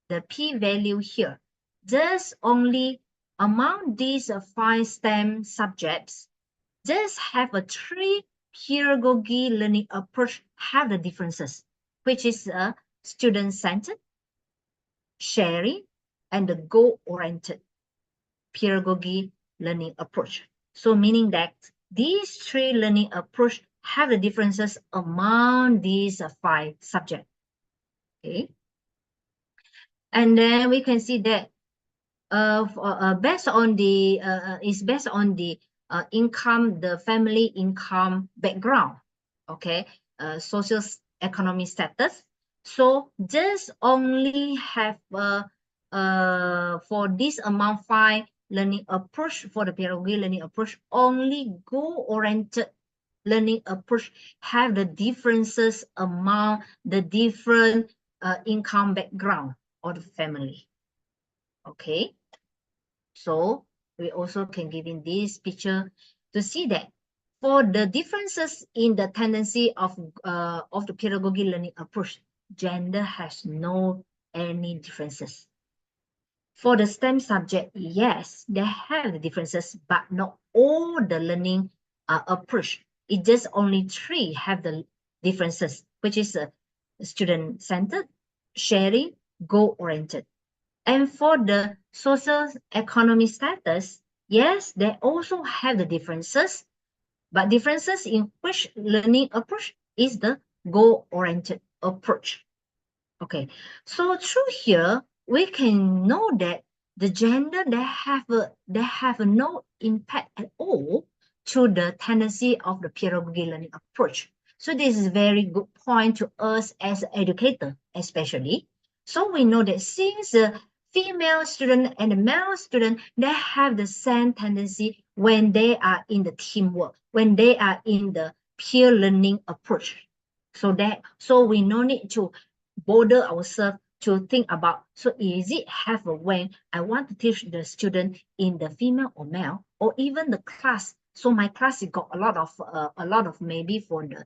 value here, just only among these 5 STEM subjects, just have a 3 pedagogy learning approach have the differences, which is a student-centered, sharing, and the goal-oriented pedagogy learning approach. So meaning that these 3 learning approach have the differences among these 5 subjects. Okay. And then we can see that based on the income, the family income background, okay, social economic status. So just only have for this amount 5 learning approach for the pedagogy learning approach, only goal-oriented learning approach have the differences among the different income background of the family. Okay, so we also can give in this picture to see that for the differences in the tendency of the pedagogy learning approach, gender has no any differences. For the STEM subject, yes, they have the differences, but not all the learning approach. It just only 3 have the differences, which is student-centered, sharing, goal-oriented. And for the social economic status, yes, they also have the differences, but differences in which learning approach is the goal-oriented approach. Okay, so through here, we can know that the gender, they have no impact at all to the tendency of the pedagogy learning approach. So this is a very good point to us as an educator, especially. So we know that since the female student and the male student, they have the same tendency when they are in the teamwork, when they are in the peer learning approach. So we no need to bother ourselves to think about, so is it have a when I want to teach the student in the female or male, or even the class. So my class has got a lot of maybe for the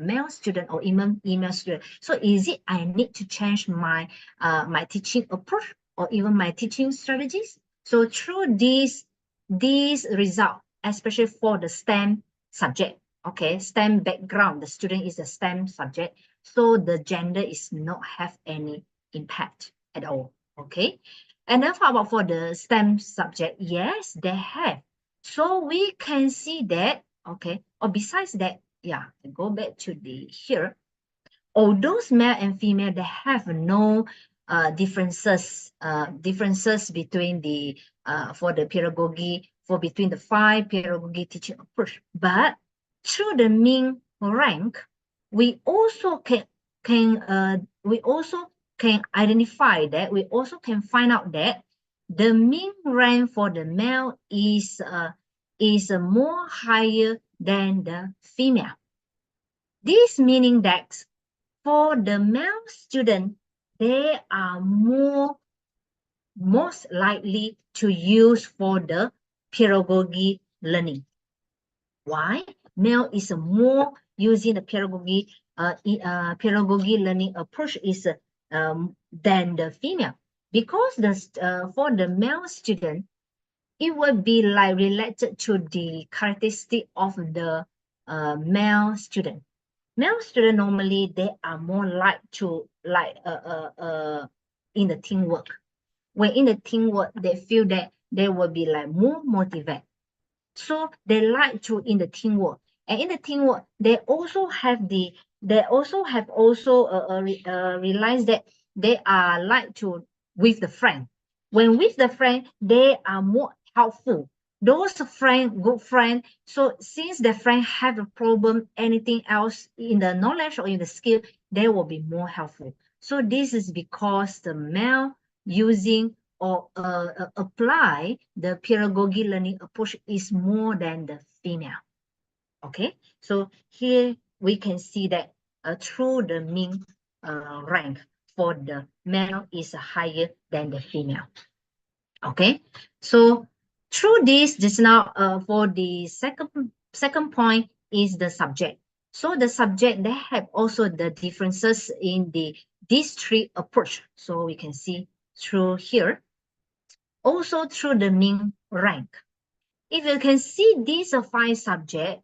male student or even female student. So is it I need to change my my teaching approach or even my teaching strategies? So through these results, especially for the STEM subject, okay, STEM background, the student is a STEM subject. So the gender is not have any impact at all, okay? And then how about for the STEM subject? Yes, they have. So we can see that, okay, or besides that, yeah, go back to the here. Although male and female, they have no differences between the for the pedagogy, between the 5 pedagogy teaching approach. But through the mean rank, we also can identify that, we also can find out that the mean rank for the male is more higher than the female. This meaning that for the male student, they are most likely to use for the pedagogy learning. Why? Male is more using the pedagogy learning approach is than the female, because for the male student, it would be like related to the characteristic of the male student. Male students normally they are more like to in the teamwork. When in the teamwork, they feel that they will be like more motivated. So they like to in the teamwork, and in the teamwork, they also have realized that they are like to with the friend. When with the friend, they are more helpful. Those friend, good friend. So since the friend have a problem, anything else in the knowledge or in the skill, they will be more helpful. So this is because the male using or apply the pedagogy learning approach is more than the female. Okay, so here we can see that through the mean rank for the male is higher than the female. Okay, so through this, just now for the second point is the subject. So the subject, they have also the differences in these three approach. So we can see through here, also through the mean rank. If you can see these 5 subjects,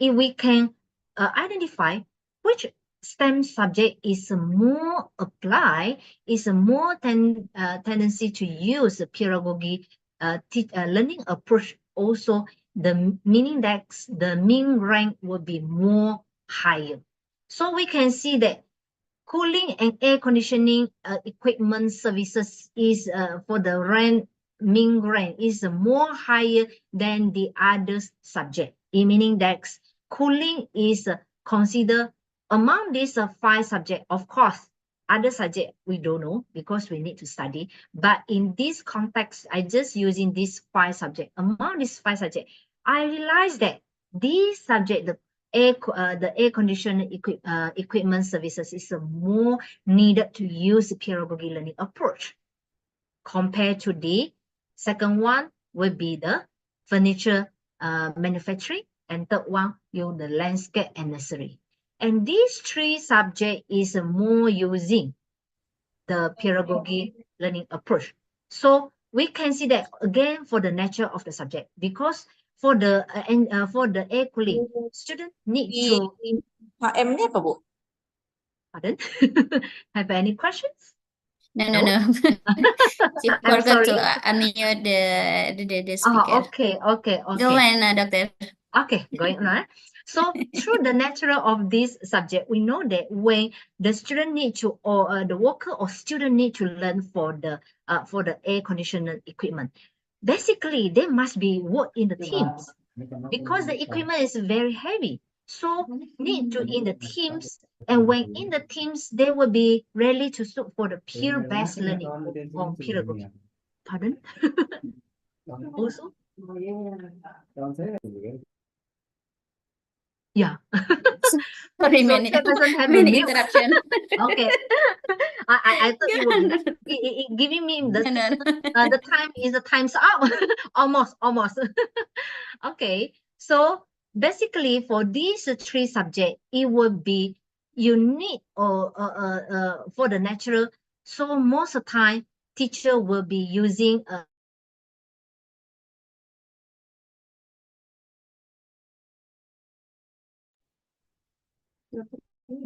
if we can identify which STEM subject is more applied, is a more tendency to use the pedagogy learning approach, also the meaning that the mean rank will be more higher. So we can see that cooling and air conditioning equipment services is for the mean rank is more higher than the other subject. It meaning that cooling is considered among these 5 subjects. Of course, other subject we don't know because we need to study. But in this context, I just using these 5 subjects. Among these 5 subjects, I realized that these subject, the air conditioning equipment services is more needed to use pedagogy learning approach compared to the second one will be the furniture manufacturing, and third one the landscape and nursery. And these 3 subjects is more using the pedagogy learning approach. So we can see that again for the nature of the subject, because for the air cooling, student need to. HM-nya apa, Bu? Pardon? Have any questions? No. She I'm forgot to sorry. unmute the speaker. Okay. Go on, Doctor. Okay, going on. So through the nature of this subject, we know that when the student need to, or the worker or student need to learn for the air conditioner equipment, basically they must be work in the teams because the equipment is very heavy. So need to in the teams, and when in the teams, they will be ready to suit for the peer-based learning or pedagogy. Pardon? Also? Yeah. Sorry, So many, chat doesn't have a many mute. interruption. Okay. I thought it was giving me the No. the time is the time's up. almost. Okay. So basically for these 3 subjects, it would be unique or for the natural. So most of the time, teacher will be using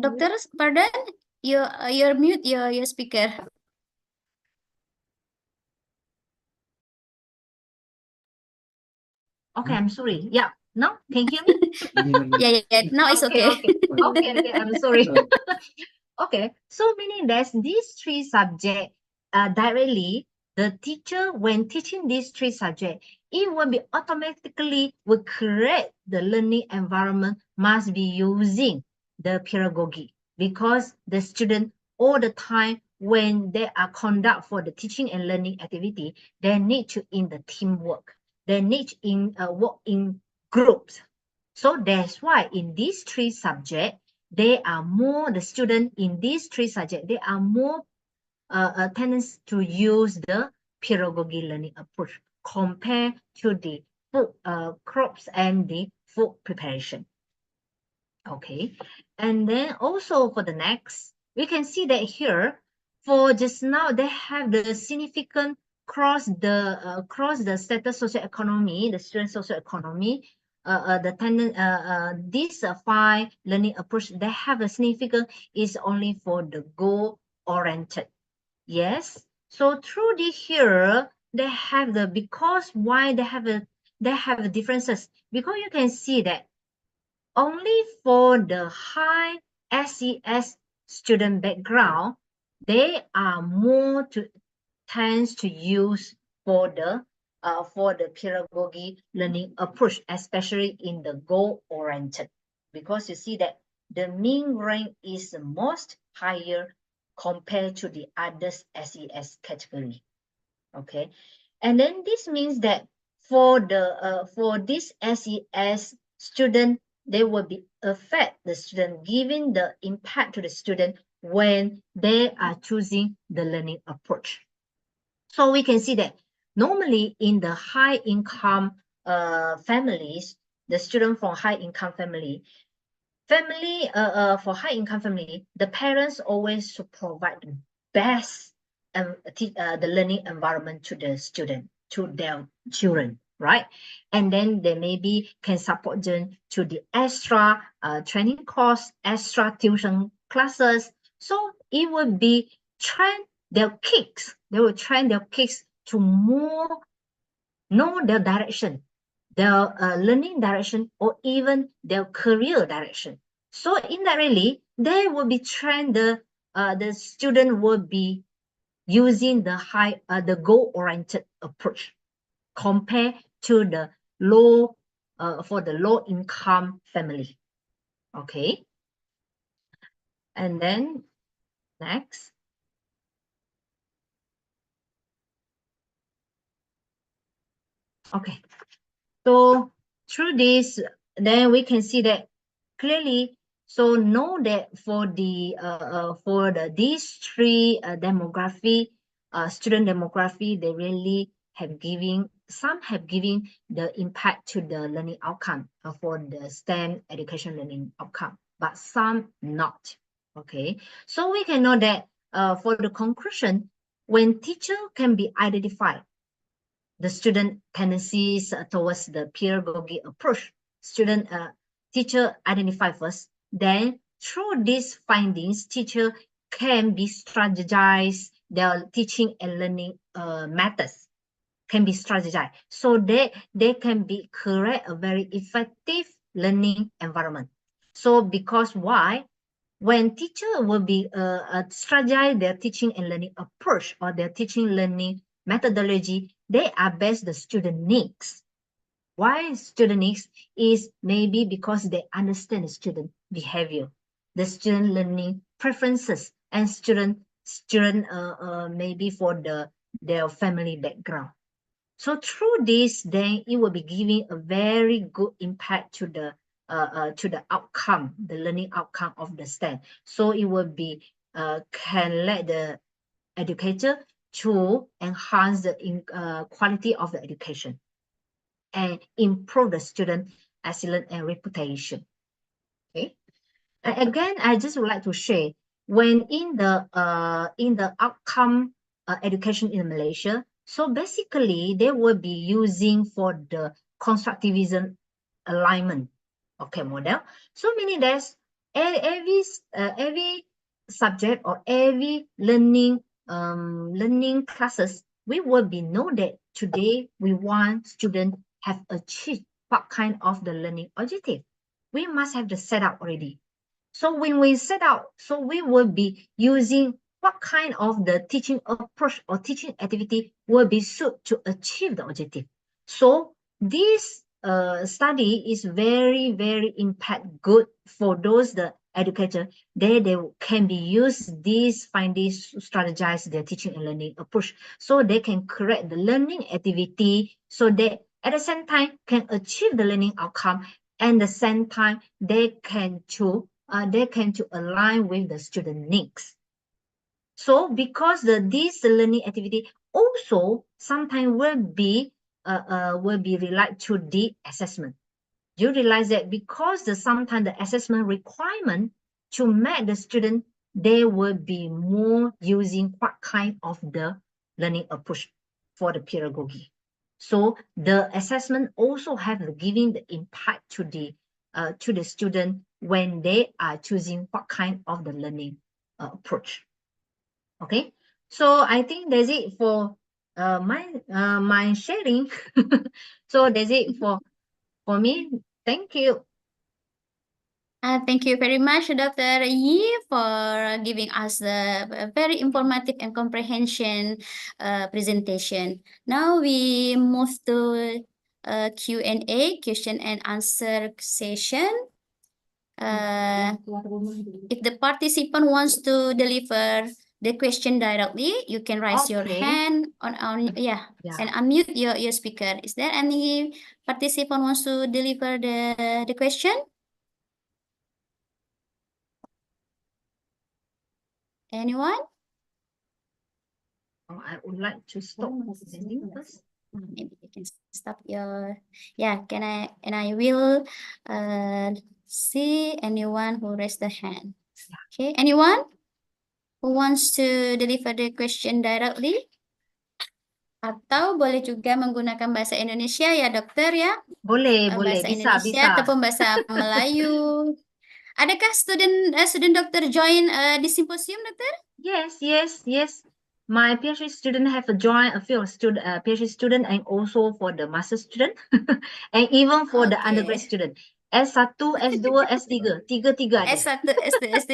Doctor, pardon, you're mute your speaker. Okay, I'm sorry. Yeah. Now, can you hear me? Yeah. Now it's okay. Okay. I'm sorry. Okay. So meaning that these 3 subjects directly, the teacher, when teaching these 3 subjects, it will be automatically will create the learning environment must be using the pedagogy, because the student all the time when they are conduct for the teaching and learning activity, they need to in the teamwork. They need in work in groups. So that's why in these 3 subjects, they are more, the student in these 3 subjects, they are more tendency to use the pedagogy learning approach compared to the food crops and the food preparation. Okay, and then also for the next, we can see that here, for just now, they have the significant cross the status socioeconomy, the student socioeconomy. these five learning approach, they have a significance is only for the goal oriented. Yes. So through this here, they have the, because why they have differences, because you can see that only for the high SES student background, they are more tends to use for the pedagogy learning approach, especially in the goal oriented, because you see that the mean rank is the most higher compared to the others SES category. Okay, and then this means that for this SES student, they will be affect the student, giving the impact to the student when they are choosing the learning approach. So we can see that normally in the high income families, the student from high income family, for high income family, the parents always to provide the best the learning environment to the student, to their children, right? And then they maybe can support them to the extra training course, extra tuition classes. So it will be train their kids. They will train their kids to more know their direction, their learning direction, or even their career direction. So indirectly, they will be trained, the student will be using the goal-oriented approach compared to the for the low income family. Okay. And then next. Okay. So through this, then we can see that clearly. So know that for these three demography, student demography, they really have some have given the impact to the learning outcome for the STEM education learning outcome, but some not. Okay, so we can know that for the conclusion, when teacher can be identified, the student tendencies towards the pedagogy approach, teacher identify first, then through these findings, teacher can be strategized their teaching and learning methods, can be strategized, so they can be create a very effective learning environment. So because why? When teacher will be strategize their teaching and learning approach or their teaching learning methodology, they are based the student needs. Why student needs is maybe because they understand the student behavior, the student learning preferences, and student maybe for their family background. So through this, then it will be giving a very good impact to the outcome, the learning outcome of the STEM. So it will be can let the educator to enhance the quality of the education and improve the student excellence and reputation. Okay. And again, I just would like to share, when in the outcome education in Malaysia, so basically they will be using for the constructivism alignment, okay, model. So meaning that every subject or every learning classes, we will be know that today we want students have achieved what kind of the learning objective. We must have the setup already. So when we set out, so we will be using what kind of the teaching approach or teaching activity will be suited to achieve the objective. So this study is very, very impact good for those the educator. They can be used these findings to strategize their teaching and learning approach, so they can create the learning activity, so they at the same time can achieve the learning outcome, and at the same time they can to align with the student needs. So because this learning activity also sometimes will be relied to the assessment. You realize that because sometimes the assessment requirement to make the student, they will be more using what kind of the learning approach for the pedagogy. So the assessment also have giving the impact to the student when they are choosing what kind of the learning approach. Okay, so I think that's it for my sharing. So that's it for me. Thank you. Thank you very much, Dr. Yi, for giving us the very informative and comprehension presentation. Now we move to Q&A, question and answer session. If the participant wants to deliver the question directly, you can raise your Okay. hand on Yeah. and unmute your speaker. Is there any participant wants to deliver the question? Anyone? Oh, I would like to stop presenting first. Maybe you can stop your, yeah, and I will see anyone who raised the hand. Okay, anyone who wants to deliver the question directly? Atau boleh juga menggunakan bahasa Indonesia ya, dokter ya? Boleh, boleh. Bahasa Bisa, Indonesia bisa. ataupun bahasa Melayu. Adakah student dokter join di symposium, dokter? Yes, yes, yes. My PhD student have joined a few student, PhD student, and also for the master student, and even for the Okay. undergrad student. S1, S2, S3, tiga ada. S1, S2, S3.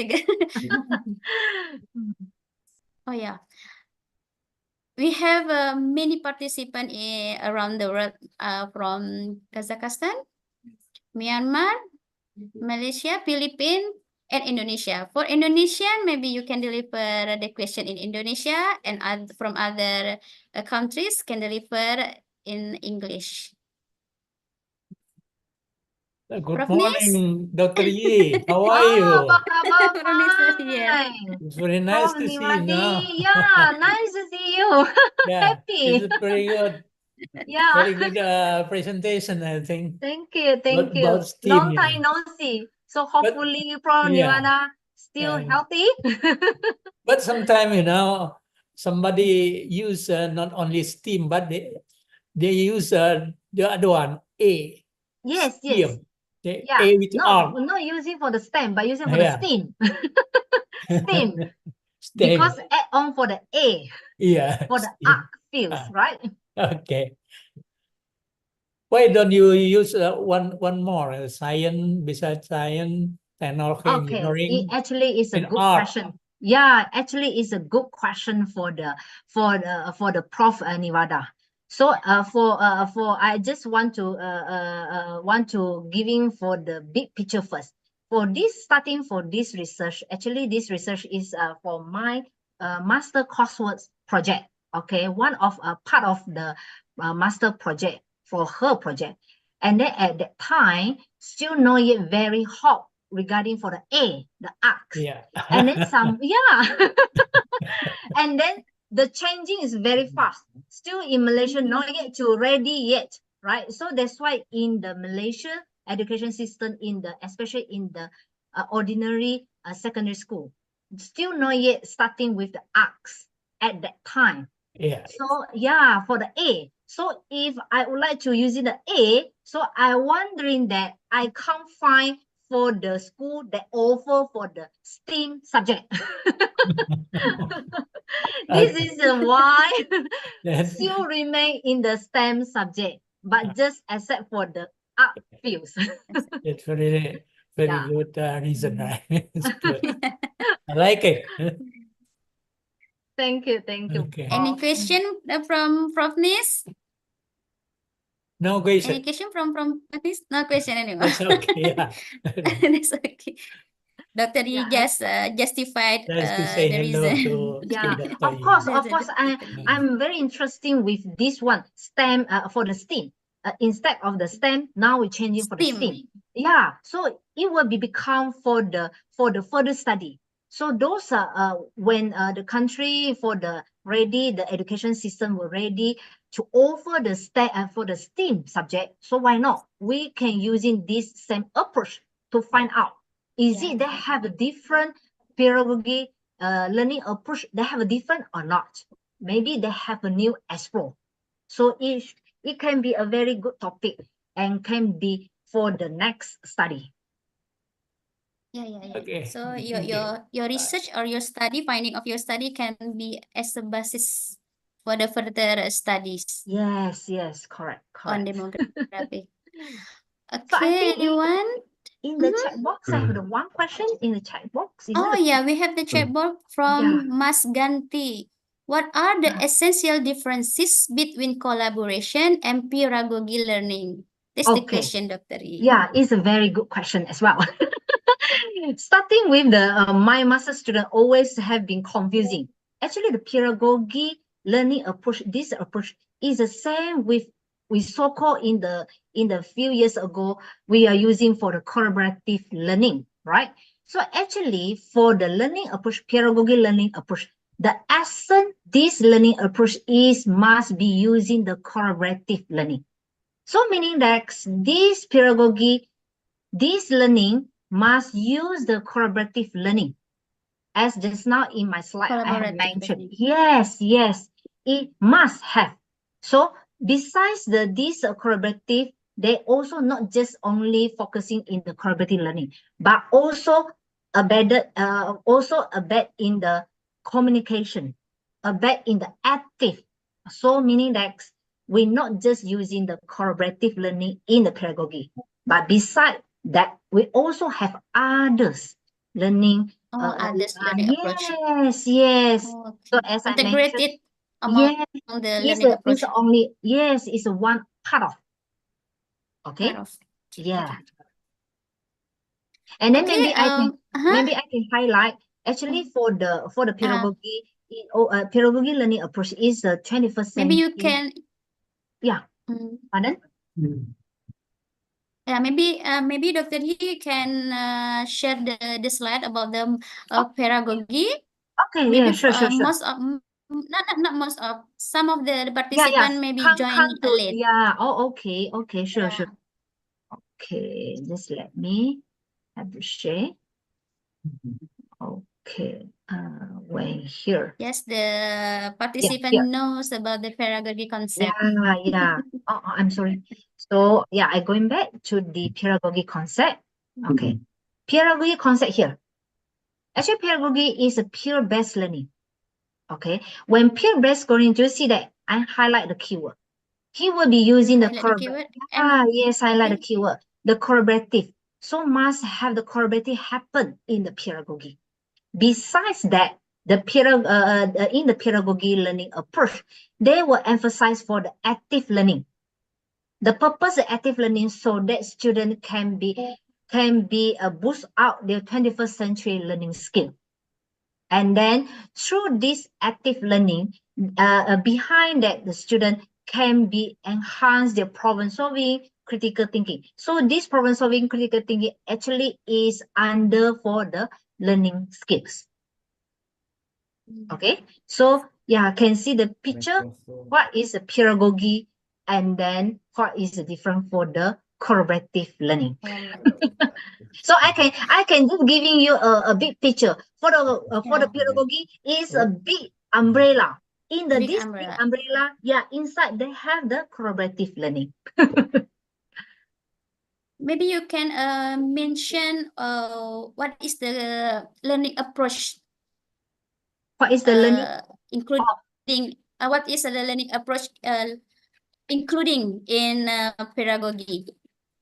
Oh yeah. We have many participants around the world from Kazakhstan, Myanmar, Malaysia, Philippines, and Indonesia. For Indonesian, maybe you can deliver the question in Indonesia, and from other countries can deliver in English. Good Prof. Nis? morning, Dr. Yi. How are Oh, you? apa khabar? Prof. Nis is here. Fine. It's very nice Prof. to see you Nimadi. now. Yeah, nice to see you. Yeah, Happy. it's a very good, Yeah. very good presentation, I think. Thank you, thank you. About STEAM, Long you time know. no see. So hopefully, Prof. Yeah, Nirvana still and- healthy. but sometimes, you know, somebody use not only STEAM, but they use the other one, A. Yes, STEAM. yes. The Yeah. A with R. Not using for the stem, but using for the Yeah. steam. Steam. STEM. Because add on for the A, Yeah. for the STEAM. arc fields, right? Okay. Why don't you use one more science besides science, technology, Okay, engineering, it actually is a and good art? question. Yeah, actually it's a good question for the Prof. Nivada. So for I just want to giving for the big picture first. For this starting for this research, actually this research is for my master coursework project. Okay, one of part of the master project for her project, and then at that time still not yet very hot regarding for the A, the arcs. Yeah. And then some, yeah. And then the changing is very fast. Still in Malaysia, not yet to ready yet, right? So that's why in the Malaysia education system, especially in the ordinary secondary school, still not yet starting with the arcs at that time. Yeah. So yeah, for the A. So if I would like to use the A, so I wondering that I can't find for the school that offer for the STEAM subject. This is why still remain in the STEM subject, but just except for the art fields. It's very Yeah. good reason, right? It's good. I like it. Thank you, thank you. Okay. Any question from Prof. Nis? No Any question. question from Prof. Nis? No question anymore. That's okay. Yeah. That's okay. Dr. Yi just justified Nice to say the hello reason. to Yeah, Dr. of Yi. course, That's of course. I'm very interested with this one STEM for the STEAM. Instead of the STEM, now we're changing for the STEAM. STEAM. Yeah, so it will become for the further study. So those are when the country for the education system were ready to offer the for the STEAM subject. So why not? We can using this same approach to find out is it they have a different pedagogy learning approach. They have a different or not? Maybe they have a new explore. So it can be a very good topic and can be for the next study. Yeah. Okay. So Okay. your research or your study finding of your study can be as a basis for the further studies Yes, correct. on demography. So I Okay, think anyone? in the chat box, I have the one question in the chat box. Is Oh it yeah, we have the chat box from Mas Ganti. What are the essential differences between collaboration and pedagogy learning? That's the Okay. question, Dr. E. Yeah, it's a very good question as well. Starting with the my master student always have been confusing. Actually, the pedagogy learning approach, this approach is the same with we so-called in the few years ago we are using for the collaborative learning, right? So actually, for the learning approach, pedagogy learning approach, the essence this learning approach is must be using the collaborative learning. So meaning that this pedagogy, this learning must use the collaborative learning. As just now in my slide, I have Collaborative mentioned. learning. Yes, it must have. So besides this collaborative, they also not just only focusing in the collaborative learning, but also embedded, in the communication, embedded in the active. So meaning that we're not just using the collaborative learning in the pedagogy, but beside that, we also have others learning. Others learning approach. Yes. Okay. So as I mentioned, Integrated among yes, the learning approach. it's a one part of. Okay. Part of. Yeah. Okay. And then Okay, maybe I can highlight actually for the pedagogy pedagogy learning approach is the 21st maybe century. you can. Yeah. Pardon? Yeah, maybe Dr. He can share the slide about the pedagogy. Okay. Maybe Yeah. Sure. most of not most of some of the participants maybe join late. Yeah. Oh, okay. Sure. Yeah. Okay, just let me have to share. Okay, when here. Yes, the participant knows about the pedagogy concept. Yeah. Oh, I'm sorry. So yeah, I'm going back to the pedagogy concept. Okay, pedagogy concept here. Actually, pedagogy is a peer-based learning. Okay, when peer-based learning, do you see that I highlight the keyword? He will be using the collaborative. Yes, highlight the keyword. The collaborative. So must have the collaborative happen in the pedagogy. Besides that, in the pedagogy learning approach, they will emphasize for the active learning. The purpose of active learning so that students can be boost out their 21st century learning skill. And then through this active learning, behind that, the student can be enhance their problem solving, critical thinking. So this problem solving, critical thinking actually is under for the learning skills. Okay, so yeah, can see the picture. What is the pedagogy, and then what is the difference for the collaborative learning? So I can just giving you a big picture for the pedagogy is a big umbrella. In this big umbrella, inside they have the collaborative learning. Maybe you can mention what is the learning approach. What is the learning? Including what is the learning approach including in pedagogy?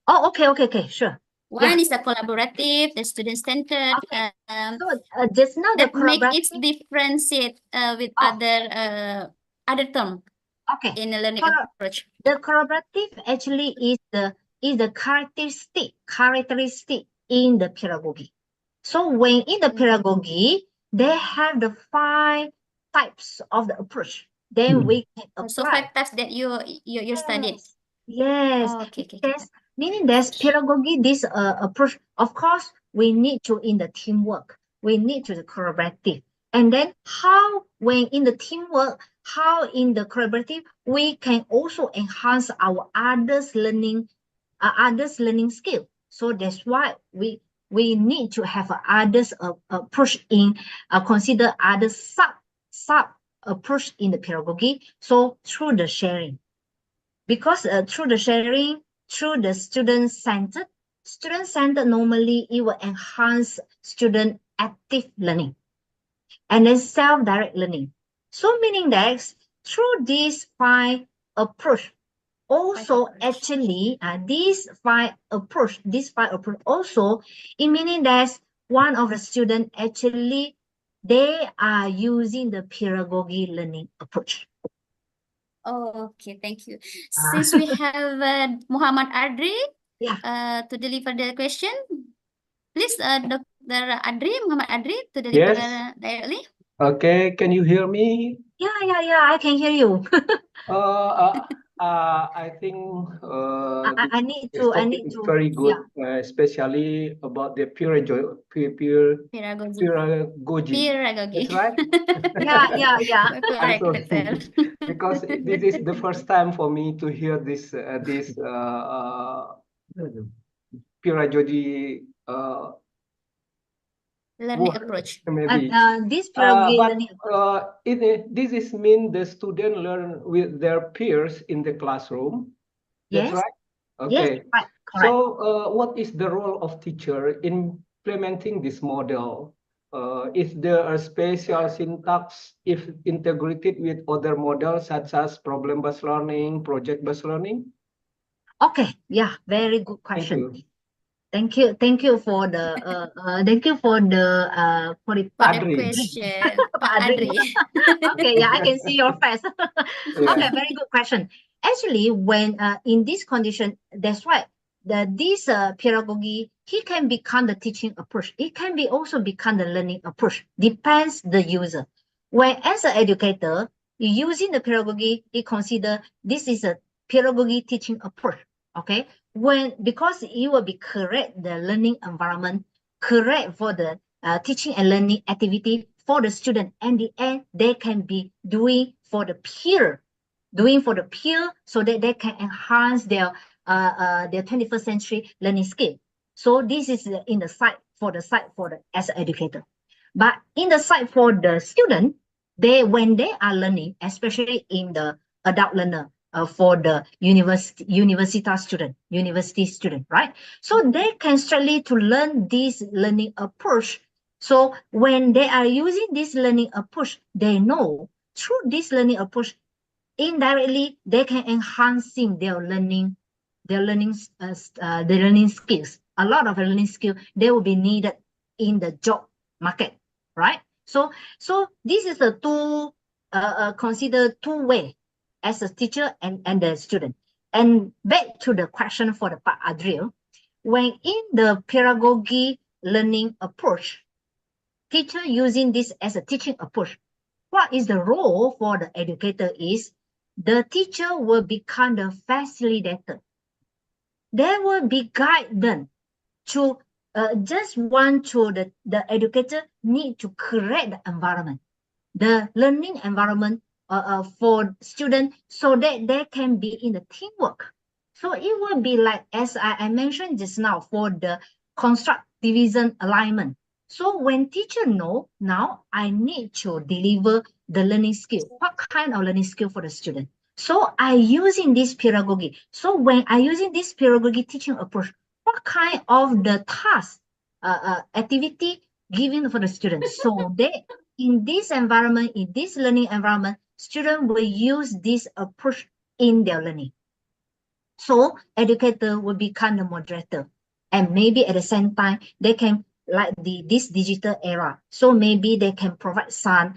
Oh, okay, sure. One is the collaborative, the student-centered. Okay. So just now the that make collaborative it differentiate with other term. Okay. In the learning approach. The collaborative actually is the characteristic in the pedagogy. So when in the pedagogy, they have the 5 types of the approach. Then we can apply. So 5 types that you studied. Yes. Oh, okay. Meaning there's pedagogy, this approach. Of course, we need to in the teamwork. We need to the collaborative. And then when in the teamwork, how in the collaborative, we can also enhance our others learning skill. So that's why we need to have others approach in consider other sub approach in the pedagogy. So through the sharing. because through the sharing, through the student-centered normally it will enhance student active learning and then self-direct learning. So meaning that through this 5 approach, also actually this five approach also, it meaning that one of the student actually they are using the pedagogy learning approach. Okay, thank you. Since we have Muhammad Adri Yeah. to deliver the question, please, Dr. Adri, Muhammad Adri, to deliver directly. Okay, can you hear me? Yeah, I can hear you. I think I need this to topic is very good, especially about the pedagogy. Pedagogy. That's right. Yeah. Correct, So, Doctor. because this is the first time for me to hear this pedagogy Learning word, approach. maybe. This pedagogy But learning approach. this is mean the student learn with their peers in the classroom. That's Yes. right. Yes, Okay. right, correct. So, what is the role of teacher in implementing this model? Is there a special syntax if integrated with other models such as problem-based learning, project-based learning? Okay, yeah, very good Thank question. you. Thank you for the for the Adri. question, Pak Adri. Adri. Okay, yeah, I can see your face. Yeah. Okay, very good question. Actually, when in this condition, that's why this pedagogy, he can become the teaching approach. It can be also become the learning approach. Depends the user. When as an educator, using the pedagogy, he consider this is a pedagogy teaching approach. Okay, because it will be correct the learning environment, correct for the teaching and learning activity for the student, and the end they can be doing for the peer so that they can enhance their 21st century learning skill. So this is in the side for the as an educator. But in the side for the student, when they are learning, especially in the adult learner, for the university student, right? So they can strictly to learn this learning approach. So when they are using this learning approach, they know through this learning approach, indirectly they can enhancing their learning skills. A lot of learning skill they will be needed in the job market, right? So this is the two consider two way as a teacher and the student. And back to the question for the Pak Adriel, when in the pedagogy learning approach, teacher using this as a teaching approach, what is the role for the educator is the teacher will become the facilitator. They will be guided to just want to the educator need to create the environment, the learning environment for students so that they can be in the teamwork. So it will be like, as I mentioned just now, for the construct division alignment. So when teacher know, now I need to deliver the learning skill. What kind of learning skill for the student? So I using this pedagogy. So when I using this pedagogy teaching approach, what kind of the task, activity given for the students? So they, in this environment, in this learning environment, students will use this approach in their learning. So educator will become the moderator. And maybe at the same time, they can, like this digital era, so maybe they can provide some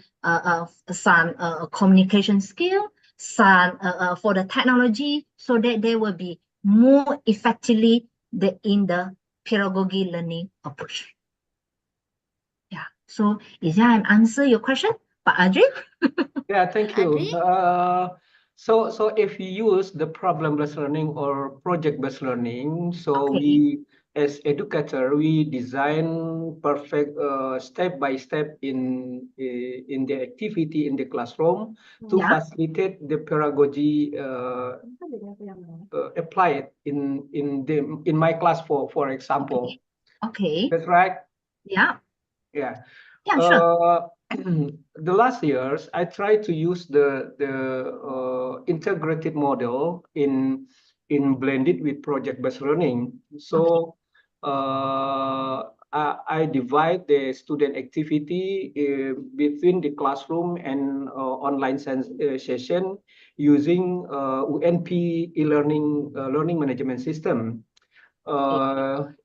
communication skill, some for the technology, so that they will be more effectively in the pedagogy learning approach. Yeah. So is that an answer your question, Pak Adri? Yeah, thank you. Adri? So if you use the problem-based learning or project-based learning, so Okay. we as educator we design perfect step by step in the activity in the classroom to Yeah. facilitate the pedagogy applied in my class for example. Okay. That's right. Yeah. Yeah. Yeah, sure. The last years, I tried to use the integrated model in blended with project-based learning. So I divide the student activity between the classroom and online session using UNP e-learning learning management system.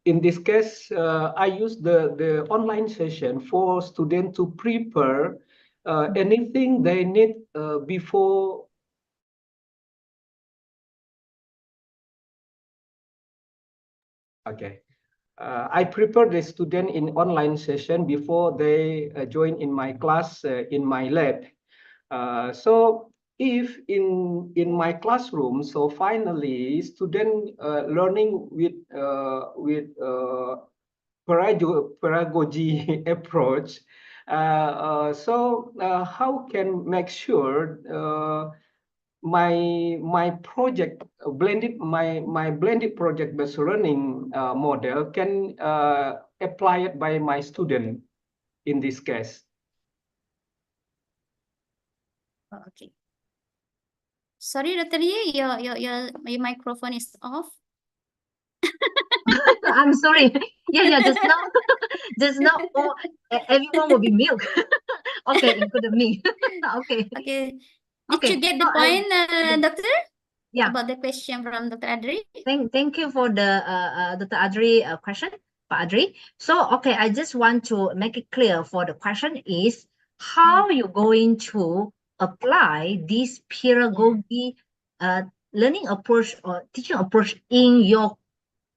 In this case, I use the online session for students to prepare anything they need before. Okay. I prepare the student in online session before they join in my class in my lab. So if in my classroom, so finally student learning with pedagogy approach. So how can make sure my project blended my blended project based learning model can apply it by my student in this case. Oh, okay. Sorry, Dr. Lee, your microphone is off. I'm sorry. Yeah, just now, oh, everyone will be milk. Okay, including me. Okay. Okay. Did Okay. you get the So point, Doctor? yeah. About the question from Dr. Adri? Thank you for the Dr. Adri question, Pak Adri. So okay, I just want to make it clear for the question is how you going to apply this pedagogy learning approach or teaching approach in your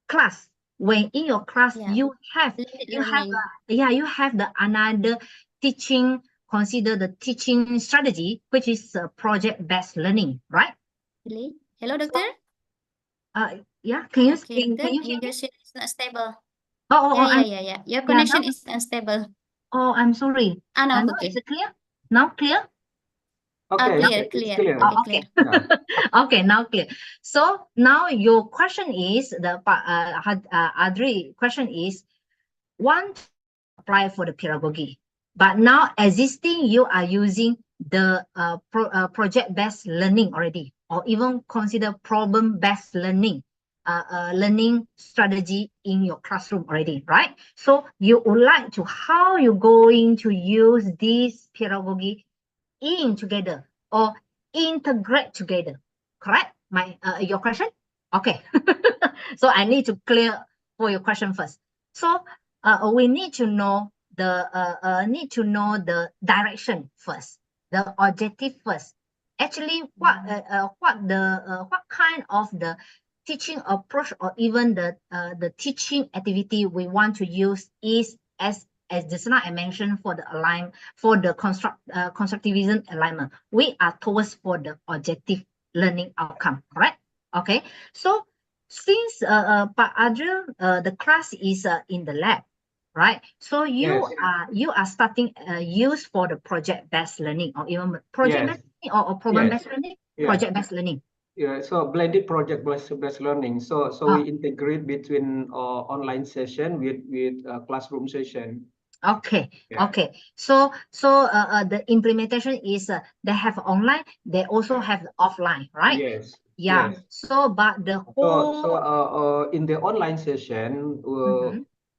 class. When in your class Yeah. you have you have the another teaching, consider the teaching strategy, which is project-based learning, right? Really? Hello, Doctor? Yeah, can you Okay, can you your hear me? connection is not stable. I'm Yeah. Your connection is unstable. I'm sorry. Now Now okay. is it clear? Now clear? Okay, Clear. it's clear. Okay, Okay. clear. Yeah. Okay, now clear. So now your question is Adri question is one apply for the pedagogy, but now existing you are using the project-based learning already, or even consider problem-based learning learning strategy in your classroom already, right? So you would like to how you going to use this pedagogy in together or integrate together, correct? Your question? Okay. So I need to clear for your question first. So we need to know the direction first, the objective first. Actually, what kind of the teaching approach or even the teaching activity we want to use is as just now I mentioned for the constructivism alignment, we are towards for the objective learning outcome, correct? Okay, so since Pak Adriel, the class is in the lab, right? So you are starting use for the project-based learning or even project-based learning or problem-based learning, project-based learning. Yeah, so blended project-based learning. So we integrate between online session with classroom session. Okay. Yeah. Okay. So the implementation is they have online, they also have the offline, right? Yes. Yeah. Yes. So but the whole So in the online session,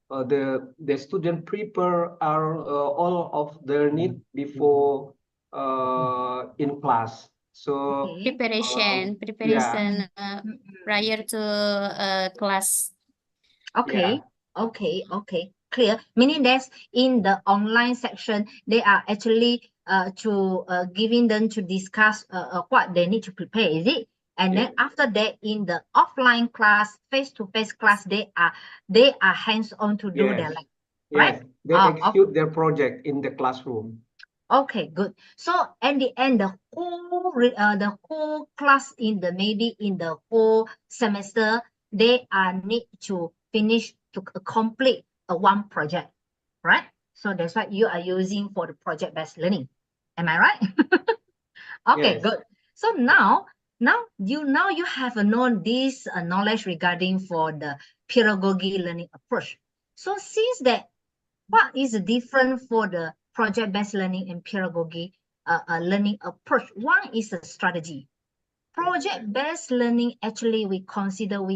the student prepare all of their need before in class. So okay. Preparation prior to class. Okay. Yeah. Okay. Clear. Meaning that in the online section, they are actually to giving them to discuss what they need to prepare, is it? And then after that, in the offline class, face-to-face class, they are hands-on to do their lab, right? Yes, they execute their project in the classroom. Okay, good. So at the end, the whole class maybe in the whole semester, they need to finish to complete one project, right? So that's what you are using for the project-based learning. Am I right? Okay, Yes. good. So now you have known this knowledge regarding for the pedagogy learning approach. So since that, what is the difference for the project-based learning and pedagogy learning approach? One is a strategy, project-based learning, actually we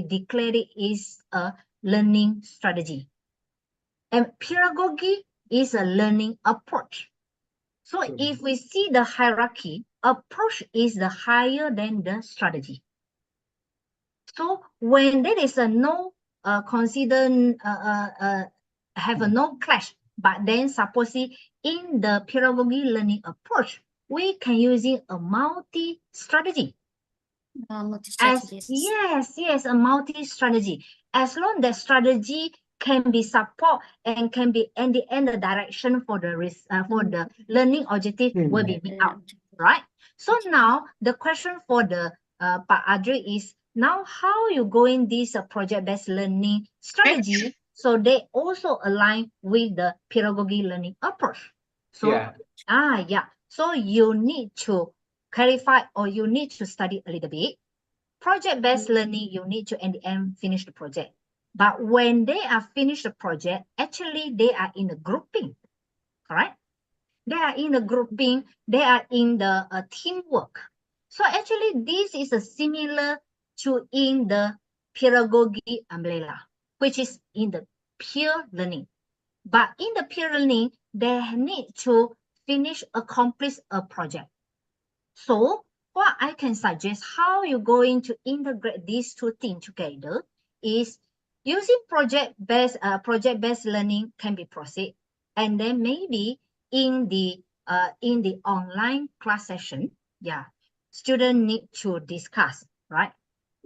declare it is a learning strategy. And pedagogy is a learning approach. So if we see the hierarchy, approach is the higher than the strategy. So when there is a no have a no clash, but then supposedly in the pedagogy learning approach, we can using a multi-strategy. Yes, a multi-strategy. As long as strategy can be support and can be in the end the direction for the learning objective will be met out, right? So now the question for the Pak Adri is now how you going this project-based learning strategy so they also align with the pedagogy learning approach. So so you need to clarify or you need to study a little bit. Project-based learning, you need to in the end finish the project. But when they are finished the project, actually they are in a grouping, correct? They are in the grouping, they are in the teamwork. So actually this is a similar to in the pedagogy umbrella, which is in the peer learning. But in the peer learning, they need to accomplish a project. So what I can suggest how you're going to integrate these two things together is using project-based learning can be proceed, and then maybe in the online class session, student need to discuss, right?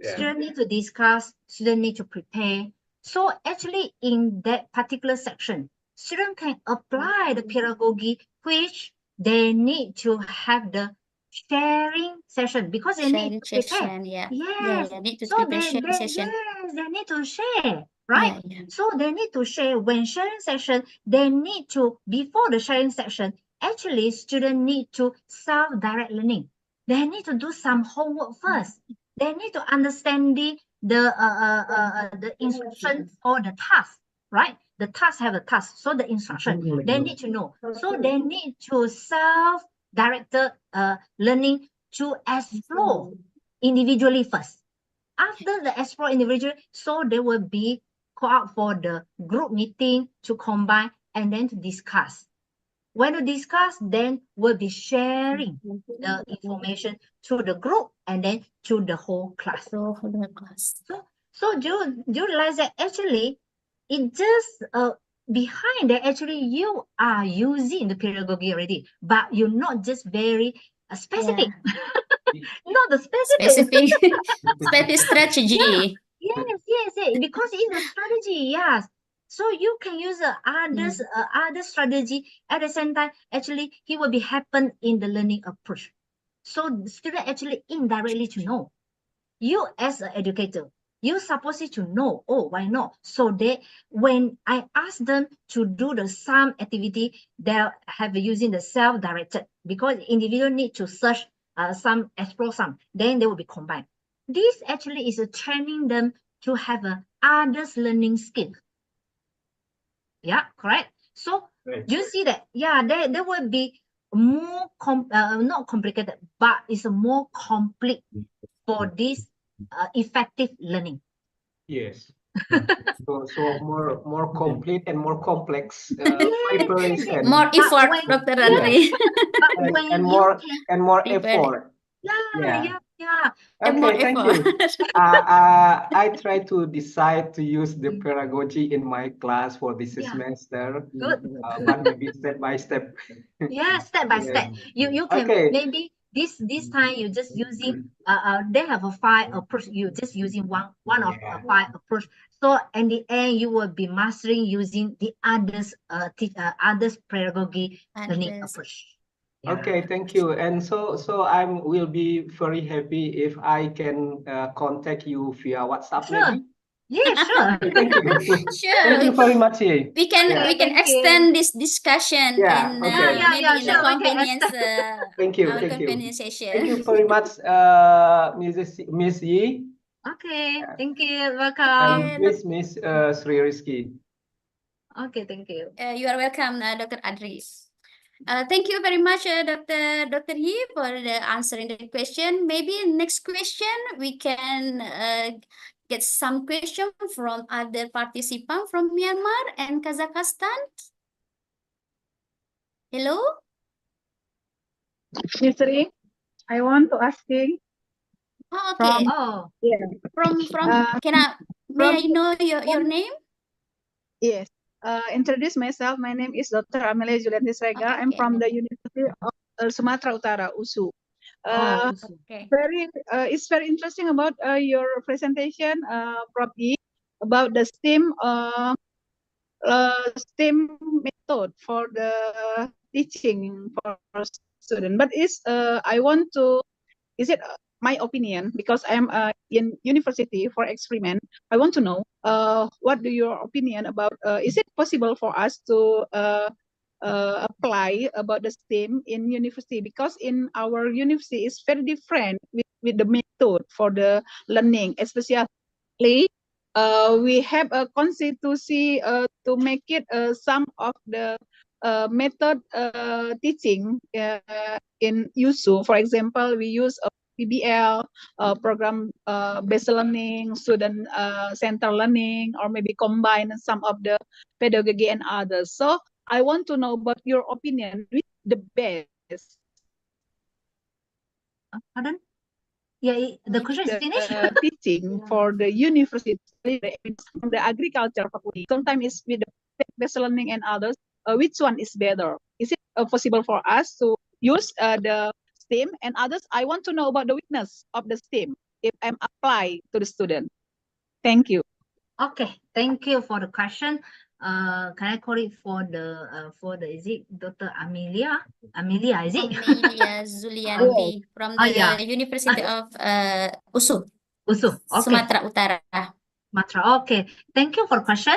Student need to discuss, student need to prepare. So actually in that particular section, student can apply the pedagogy which they need to have the sharing session because they need to prepare. Need to So prepare sharing session. they need to share, right? So they need to share. When sharing session, they need to, before the sharing session, actually students need to self-direct learning. They need to do some homework first. They need to understand the instruction or the task, right? The task have a task, so the instruction they need to know. So they need to self-directed learning to explore individually first. After the explore individually, so they will be call out for the group meeting to combine and then to discuss. When we discuss, then we'll be sharing the information to the group and then to the whole class. So do you realize that actually it just behind that actually you are using the pedagogy already, but you're not just very specific. Not the specific strategy. Yes, because in the strategy, yes. So you can use other strategy at the same time. Actually, he will be happen in the learning approach. So the student actually indirectly to know. You as an educator, you're supposed to know. Oh, why not? So when I ask them to do the some activity, they'll have using the self-directed because individual need to search some, explore some, then they will be combined. This actually is training them to have a others learning skill. Yeah, correct. So you see that, there will be more not complicated, but it's a more complete for this effective learning. Yes. So more complete and more complex preparation. More effort, Dr. Adri. And more effort. Yeah. Okay, thank you. I try to decide to use the pedagogy in my class for this semester. Good. But maybe step by step. Yeah, step by step. You can maybe this time you just using they have a 5 approach. You just using one of 5 approach. So in the end, you will be mastering using the others others pedagogy learning approach. Okay, thank you. And so I will be very happy if I can contact you via WhatsApp, maybe. Yeah, sure. Thank you. Sure. Thank you very much. We can extend this discussion in maybe in the convenience thank you. convenience session. Thank you very much, Miss Yi. Okay, thank you. Welcome. Miss Sri Rizky. Okay, thank you. You are welcome, Dr. Adri. Thank you very much, Dr. He, for the answering the question. Maybe next question we can get some question from other participants from Myanmar and Kazakhstan. Hello. Misri, I want to asking Oh, okay. from Oh, From may I know your name? yes. Introduce myself. My name is Dr. Amelia Julianti Srega. I'm Okay. from the University of Sumatera Utara, USU. Okay. It's very interesting about your presentation, Prof. E, about the STEM STEM method for the teaching for students. But I want to, is it my opinion, because I'm in university for experiment, I want to know what do your opinion about, is it possible for us to apply about the STEM in university? Because in our university it's very different with the method for the learning, especially we have a constituency to make it some of the method teaching in USU. For example, we use a PBL program based learning, student center learning, or maybe combine some of the pedagogy and others. So I want to know about your opinion, which the best. pardon? Yeah, the question is finished. Teaching for the university, the agriculture faculty. Sometimes it's with the based learning and others. Which one is better? Is it possible for us to use the STEM and others? I want to know about the weakness of the STEM if I'm apply to the student. Thank you. Okay, thank you for the question. Can I call it for the is it Dr. Amelia? Amelia, is it? Amelia Zulianti from the yeah. University of USU, USU. Okay. Sumatera Utara. Matra. Okay, thank you for the question,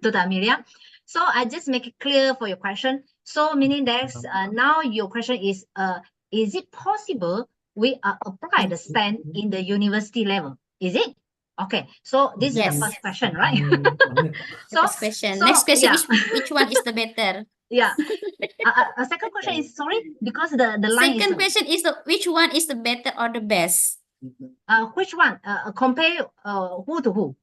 Dr. Amelia. So I just make it clear for your question. So meaning that now your question is it possible we apply the STEM in the university level? Is it? Okay, so this is the first question, right? First question. Next question yeah. is which one is the better? Yeah. A second question is, sorry, because the line Second is question is which one is the better or the best? which one? Compare who to who?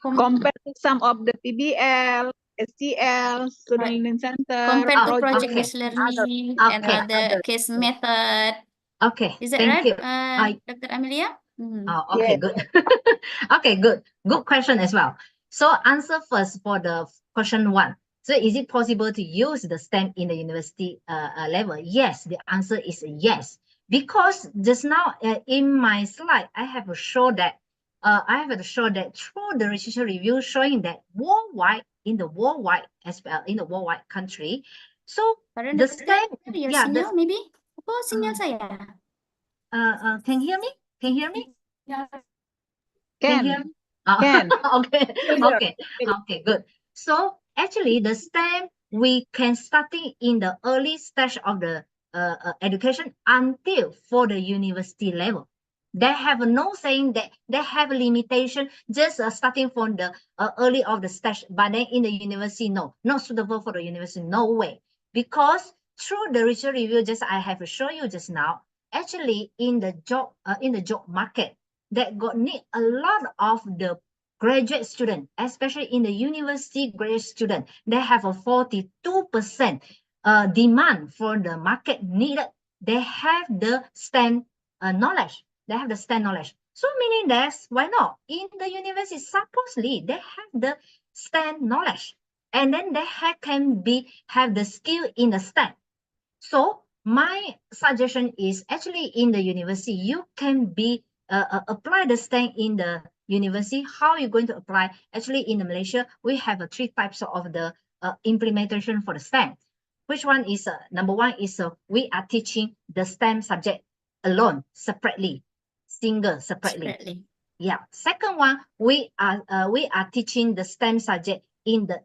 Compare to some of the PBL, STL, student learning center, compared to project-based okay. learning and other case method. Okay, Is that thank right, you. Dr. Amelia? Okay, Yes. good. Okay, good. Good question as well. So answer first for the question one. So is it possible to use the STEM in the university level? Yes, the answer is yes. Because just now in my slide, I have shown that through the research review showing that worldwide, in the worldwide as well, in the worldwide country, so Pardon, the STEM, your yeah, signal maybe? Apa sinyal saya? can you hear me? Can you hear me? Can you hear me? Can. Okay, okay, okay, good. So actually, the STEM we can starting in the early stage of the education until for the university level. They have no saying that they have a limitation just starting from the early of the stage, but then in the university, no, not suitable for the university, no way. Because through the research review, just I have shown you just now, actually in the job market, that got need a lot of the graduate student, especially in the university graduate student. They have a 42% demand for the market needed. They have the STEM knowledge. They have the STEM knowledge. So meaning that why not? In the university, supposedly they have the STEM knowledge, and then they have the skill in the STEM. So my suggestion is actually in the university, you can be apply the STEM in the university. How are you going to apply? Actually, in Malaysia, we have three types of the implementation for the STEM. Which one is number one is we are teaching the STEM subject alone, separately, separately. Yeah. Second one, we are teaching the STEM subject in the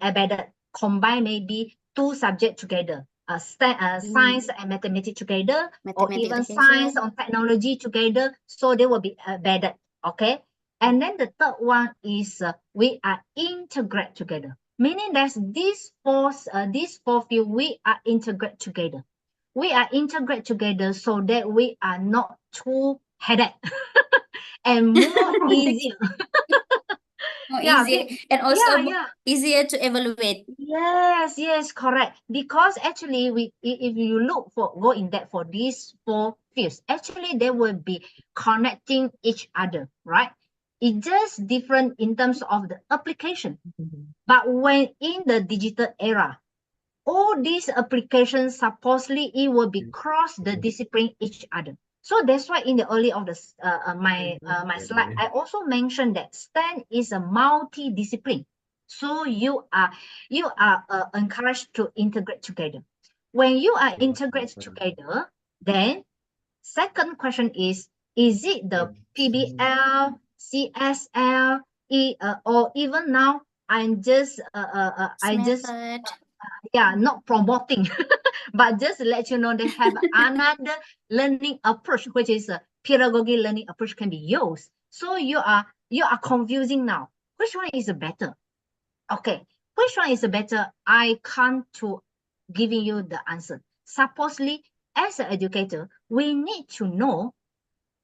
embedded, combine maybe two subjects together. Science and mathematics together, or even science or technology together, so they will be embedded. Okay, and then the third one is we are integrate together. Meaning that these four fields we are integrate together. We are integrate together so that we are not too headache and more easier. More Yeah, easier and also yeah. easier to evaluate. Yes, correct. Because actually, if you look for go in depth for these four fields, actually they will be connecting each other, right? It's just different in terms of the application. But when in the digital era, all these applications supposedly it will be cross the discipline each other. So that's why in the early of the my slide, I also mentioned that STEM is a multidiscipline. So you are encouraged to integrate together. When you are integrated together, then second question is it the PBL, CSL, or even now I'm just I just Method. not promoting, but just to let you know they have another learning approach, which is a pedagogy learning approach can be used. So you are confusing now. Which one is better? Okay, which one is better? I can't to giving you the answer. Supposedly, as an educator, we need to know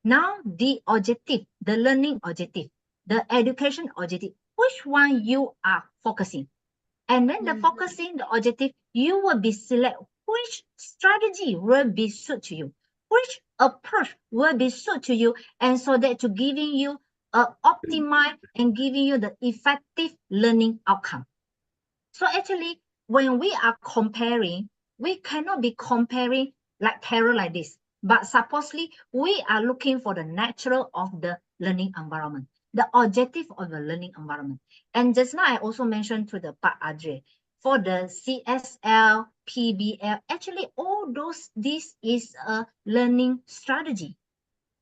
now the objective, the learning objective, the education objective, which one you are focusing. And then the focusing the objective, you will be select which strategy will be suit to you, which approach will be suit to you, and so that to giving you optimize and giving you the effective learning outcome. So actually, when we are comparing, we cannot be comparing like terror like this. But supposedly, we are looking for the natural of the learning environment, the objective of the learning environment. And just now, I also mentioned to the Pak Adre, for the CSL, PBL, actually all those, this is a learning strategy.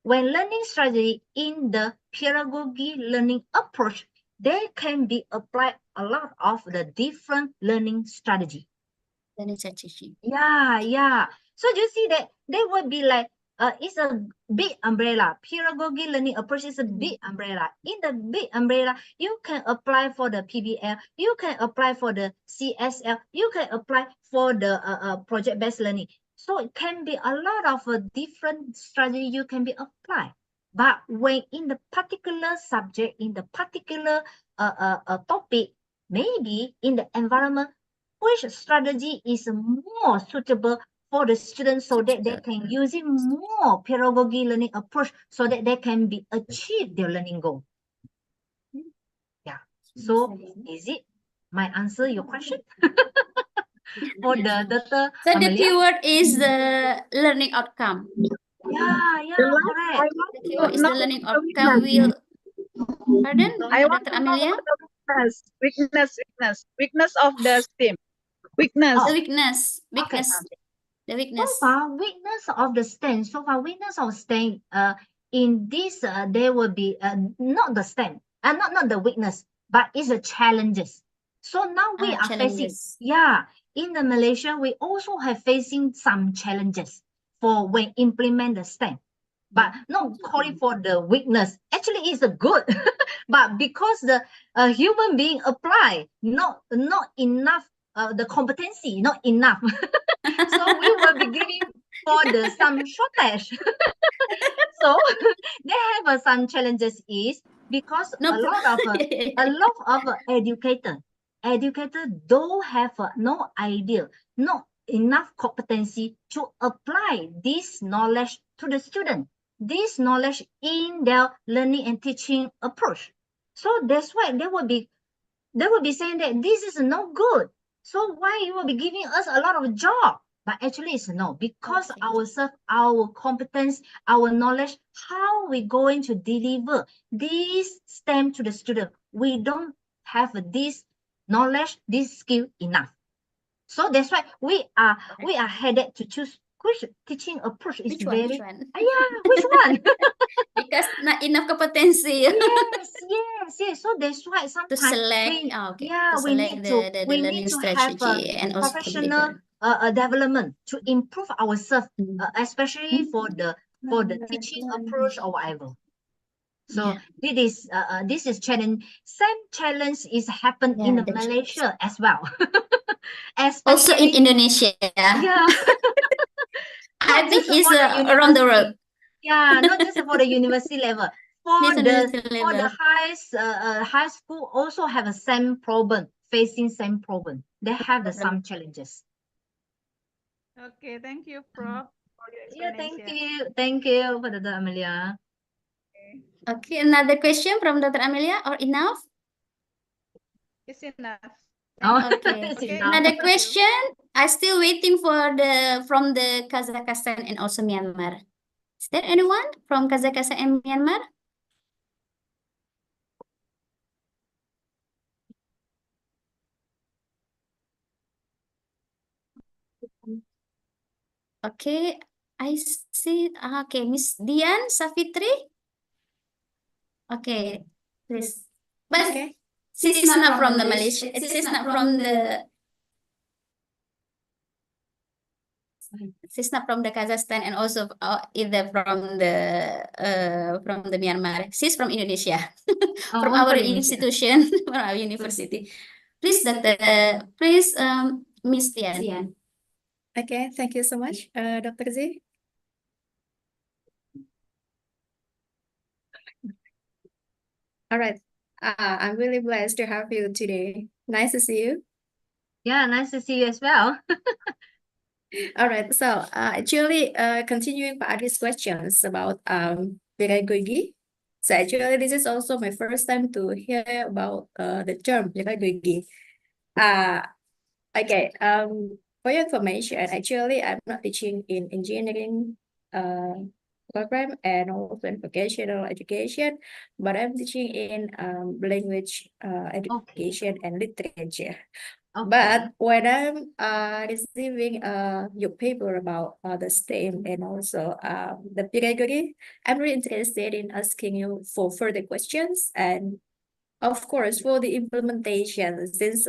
When learning strategy in the pedagogy learning approach, they can be applied a lot of the different learning strategy. Learning strategy. Yeah. So you see that they would be like, it's a big umbrella. Pedagogy learning approach is a big umbrella. In the big umbrella, you can apply for the PBL, you can apply for the CSL, you can apply for the project-based learning. So it can be a lot of different strategy you can be applied. But when in the particular subject, in the particular topic, maybe in the environment, which strategy is more suitable for the students so that they can using more pedagogy learning approach so that they can be achieve their learning goal. Yeah. So is it my answer your question? For the Dr. So the Amelia? keyword is the learning outcome. Yeah, correct. The keyword is the learning outcome will. Pardon, I want Dr. to know Amelia? the weakness of the STEM. Weakness. The weakness. Okay. The weakness. So far, weakness of the STEM. In this, there will be not the STEM, not the weakness, but it's the challenges. So now we are facing, in the Malaysia, we also have facing some challenges for when implement the STEM. But not calling for the weakness. Actually, it's a good, but because the human being apply not enough, the competency not enough. So we will be giving for the some shortage. So they have some challenges is because a lot of educator don't have no idea, not enough competency to apply this knowledge to the student, this knowledge in their learning and teaching approach. So that's why they will be saying that this is no good. So why you will be giving us a lot of job? But actually it's no, because our competence, our knowledge, how we going to deliver this STEM to the student, we don't have this knowledge, this skill enough. So that's why we are headed to choose which teaching approach is Which one? which one? Because not enough competency. Yes. So that's why sometimes To select, we need to learning have strategy and also professional development to improve ourselves, especially for the teaching approach or whatever. So this is challenge. Same challenge is happen in that's Malaysia as well, also in especially Indonesia. yeah. I Not think just it's for the around the world. university. Yeah, not just for the university level. This university For the level. high school also have a same problem, facing same problem. They have the some challenges. Okay, thank you, Prof, for your Yeah, explanation. thank you for Dr. Amelia. Okay, another question from Dr. Amelia, or enough? It's enough. Oh, Okay. it's Okay, enough. Another thank you. question. I still waiting for from the Kazakhstan and also Myanmar. Is there anyone from Kazakhstan and Myanmar? Okay, I see. Okay, Miss Dian Safitri. Okay, please. But Okay. she's not from the Malaysia. She's not from the. She's not from the Kazakhstan and also either from the Myanmar. She's from Indonesia, from Oh, our from Indonesia. institution, from our university. Please, Doctor. Please, Miss Tian. Okay, thank you so much, Dr. Z. All right. I'm really blessed to have you today. Nice to see you. Yeah, nice to see you as well. All right. So, actually, continuing Pak questions about pedagogy. So, actually, this is also my first time to hear about the term pedagogy. Okay. For your information, actually, I'm not teaching in engineering program and also in vocational education, but I'm teaching in language education and literature. But when I'm receiving your paper about the STEM and also the pedagogy, I'm really interested in asking you for further questions and of course for the implementation since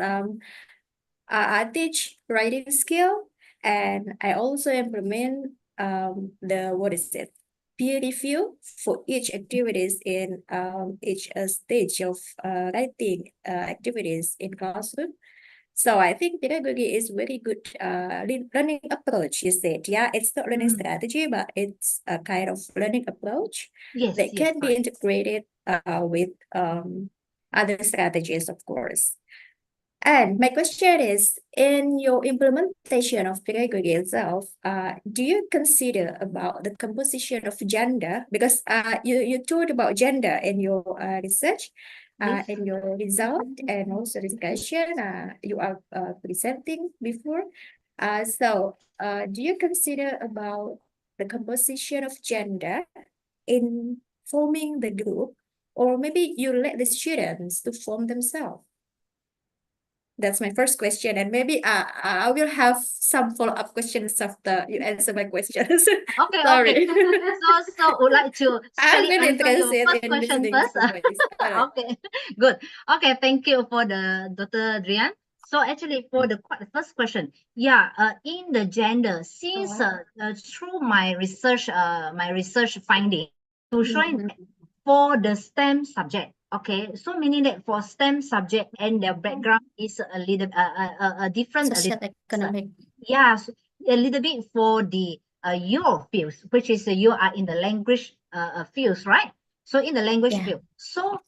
I teach writing skill and I also implement the what is it peer review for each activities in each stage of writing activities in classroom. So I think pedagogy is very good learning approach, you said. Yeah, it's not learning strategy, but it's a kind of learning approach that can be integrated with other strategies, of course. And my question is, in your implementation of pedagogy itself, do you consider about the composition of gender? Because you talked about gender in your research, in your result, and also discussion you are presenting before. Do you consider about the composition of gender in forming the group, or maybe you let the students to form themselves? That's my first question, and maybe I will have some follow-up questions after you answer my questions. Okay, Sorry. So would like to I'm strictly really answer your interested first in question listening first. your voice. All right. Okay, good. Okay, thank you for the Dr. Adrian. So actually for the first question, yeah, in the gender, since through my research finding to showing for the STEM subject, okay, so meaning that for STEM subject and their background is a little a different, Socio-economic. yeah, so a little bit for the your fields, which is you are in the language fields, right? So in the language field, so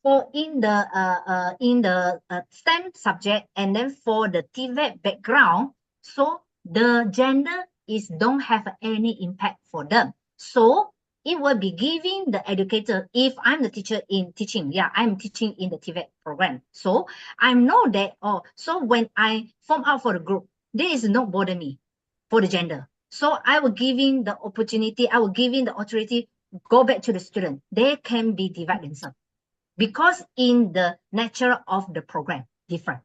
for in the STEM subject and then for the TVET background, so the gender is don't have any impact for them. So it will be giving the educator, if I'm the teacher in teaching, yeah, I'm teaching in the TVET program. So I know that, so when I form out for the group, this is not bother me for the gender. So I will giving the opportunity, I will giving the authority, go back to the student. They can be divide themselves because in the nature of the program, different.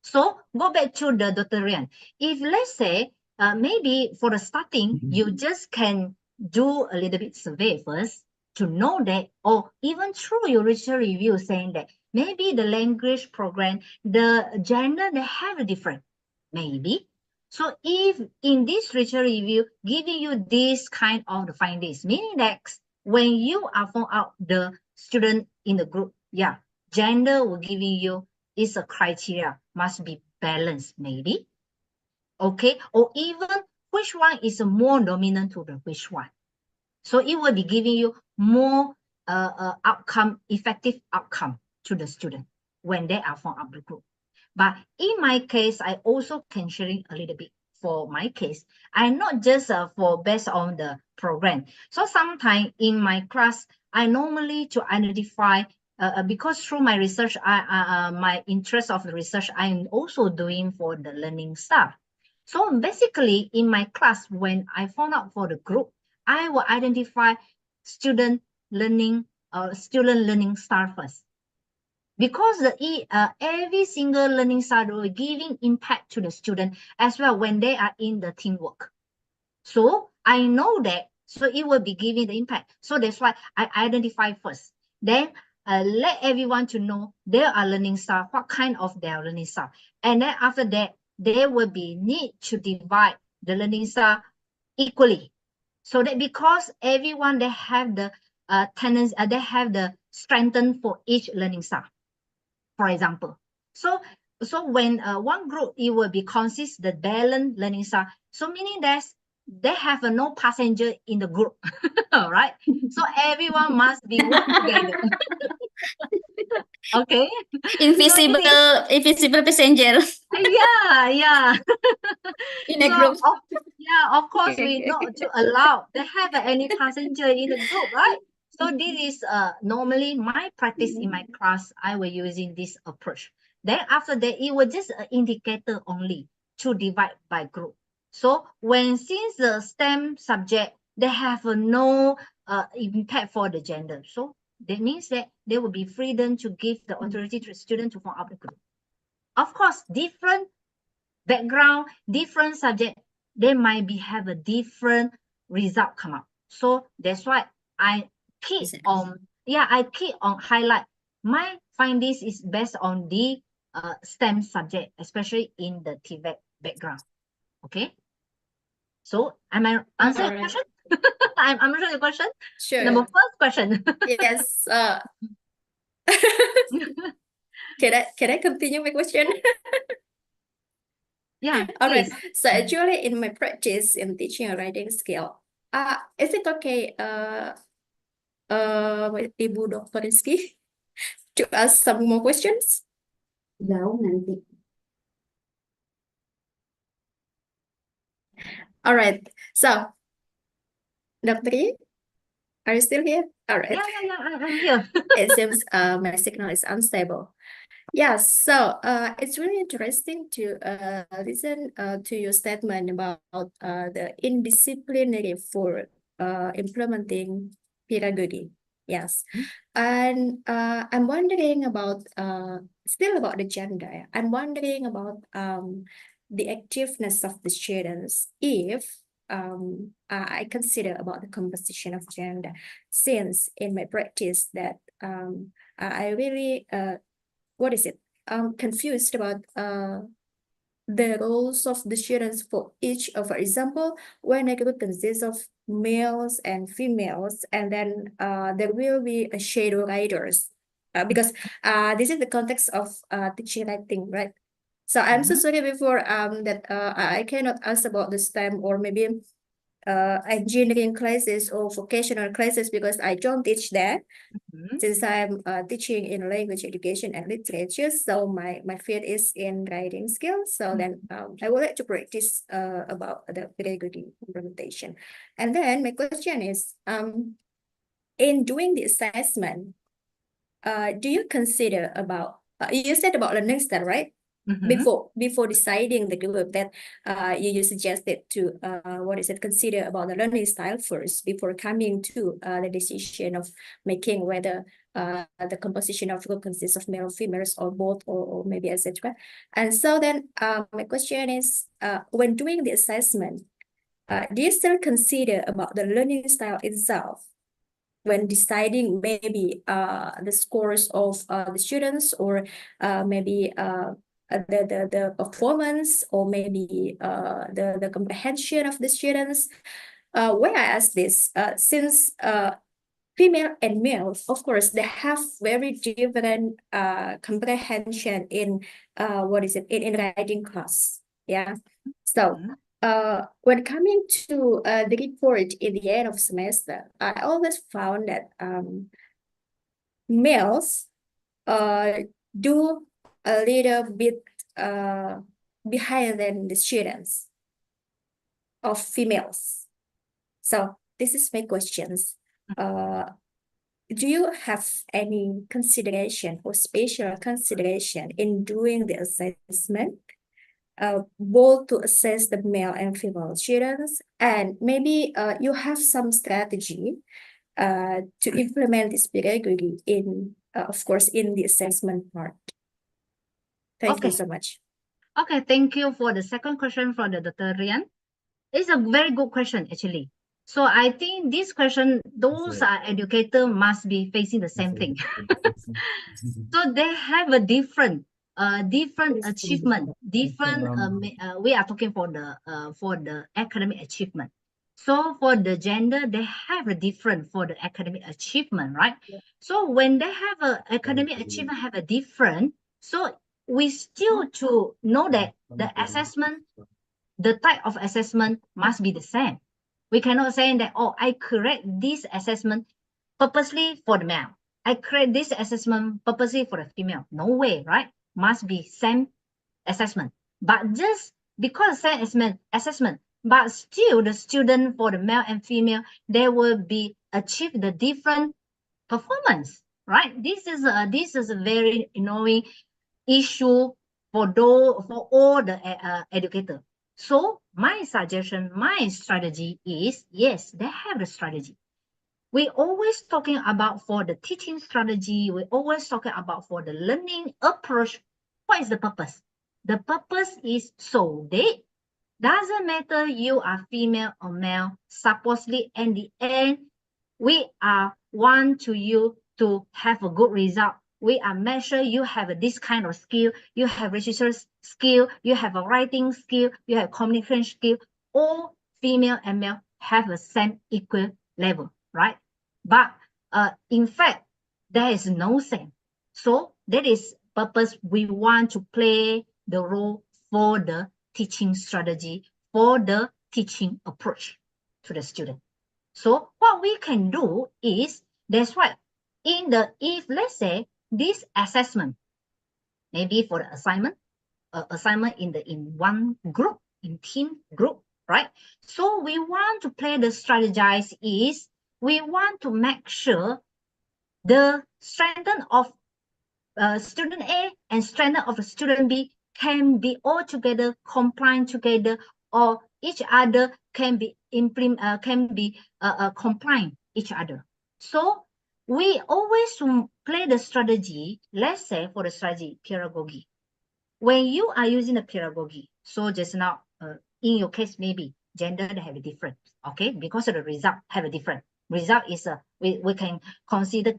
So go back to the Dr. Rian. If let's say, maybe for the starting, you just can do a little bit survey first to know that, or even through your research review saying that maybe the language program, the gender, they have a different, maybe. So if in this research review giving you this kind of the findings, meaning that when you are found out the student in the group, yeah, gender will giving you is a criteria, must be balanced maybe. Okay, or even which one is more dominant to the which one. So it will be giving you more outcome, effective outcome to the student when they are from the group. But in my case, I also can sharing a little bit for my case. I not just for based on the program. So sometimes in my class, I normally to identify because through my research, my interest of the research, I'm also doing for the learning stuff. So basically, in my class, when I found out for the group, I will identify student learning style first. Because every single learning style will giving impact to the student as well when they are in the teamwork. So I know that, so it will be giving the impact. So that's why I identify first. Then let everyone to know their learning style, what kind of their learning style. And then after that, they will be need to divide the learning style equally. So that because everyone they have the tendency, they have the strengthen for each learning style, for example. So when one group, it will be consist the balanced learning style. So meaning that they have no passenger in the group, all right? So everyone must be work together. Okay. Invisible passenger Yeah. in a So group. of course we not to allow they have any passenger in the group, right? So this is normally my practice in my class. I will using this approach. Then after that, it was just an indicator only to divide by group. So when since the STEM subject they have no impact for the gender, so that means that there will be freedom to give the authority to the student to form up the group. Of course, different background, different subject, they might be have a different result come out. So that's why I keep on highlight my findings is based on the STEM subject, especially in the TVET background. Okay. So am I answer your question? I'm answering the question. Sure. Number first question. Yes. Can I continue my question? Yeah. All right. Please. So actually, in my practice in teaching a writing skill, is it okay, Ibu Dr. Rizky, to ask some more questions? Jauh nanti. All right. So, Dr. Yi, are you still here? All right. Yeah. I'm here. It seems my signal is unstable. Yeah, so it's really interesting to listen to your statement about the indisciplinary for implementing pedagogy. Yes, and I'm wondering about still about the gender. I'm wondering about the activeness of the students if I consider about the composition of gender, since in my practice that I really what is it? Confused about the roles of the students for each. For example, when a group consists of males and females, and then there will be a shadow writers, because this is the context of teaching writing, right? So I'm so sorry before that I cannot ask about this time, or maybe engineering classes or vocational classes, because I don't teach that. Since I'm teaching in language education and literature, so my field is in writing skills. So then I would like to practice about the pedagogy implementation. And then my question is, in doing the assessment, do you consider about, you said about learning style, right? Before deciding the group that you suggested to consider about the learning style first before coming to the decision of making whether the composition of group consists of male or females or both, or maybe etc. And so then my question is, when doing the assessment, do you still consider about the learning style itself when deciding maybe the scores of the students, or maybe the performance, or maybe the comprehension of the students? Why I ask this, since female and males, of course, they have very different comprehension in in writing class. Yeah. So when coming to the report in the end of semester, I always found that males do a little bit behind than the students of females. So this is my questions. Do you have any consideration or special consideration in doing the assessment, both to assess the male and female students, and maybe you have some strategy to implement this pedagogy in, of course, in the assessment part? Thank you Okay. so much. Okay, thank you for the second question from the Dr. Rian. It's a very good question, actually. So I think this question, those educators must be facing the same thing. So they have a different achievement, different we are talking for the academic achievement. So for the gender, they have a different for the academic achievement, right? So when they have a academic achievement have a different, so we still to know that the assessment, the type of assessment must be the same. We cannot say that, oh, I create this assessment purposely for the male. I create this assessment purposely for the female. No way, right? Must be same assessment. But just because same assessment, but still the student for the male and female, they will be achieve the different performance, right? This is a very annoying issue for all the educator. So my suggestion, my strategy is, yes, they have the strategy. We always talking about for the teaching strategy. We always talking about for the learning approach. What is the purpose? The purpose is so that doesn't matter you are female or male. Supposedly, in the end, we are want to you to have a good result. We are measure you have this kind of skill. You have research skill. You have a writing skill. You have communication skill. All female and male have the same equal level, right? But in fact, there is no same. So that is purpose we want to play the role for the teaching strategy, for the teaching approach to the student. So what we can do is, that's why if let's say this assessment, maybe for the assignment in one group, in team group, right? So we want to play the strategize is, we want to make sure the strength of student A and strength of student B can be all together, combined together, or each other can be complying each other. So we always play the strategy. Let's say for the strategy pedagogy, when you are using the pedagogy, so just now in your case maybe gender they have a different, okay, because of the result have a different result is we can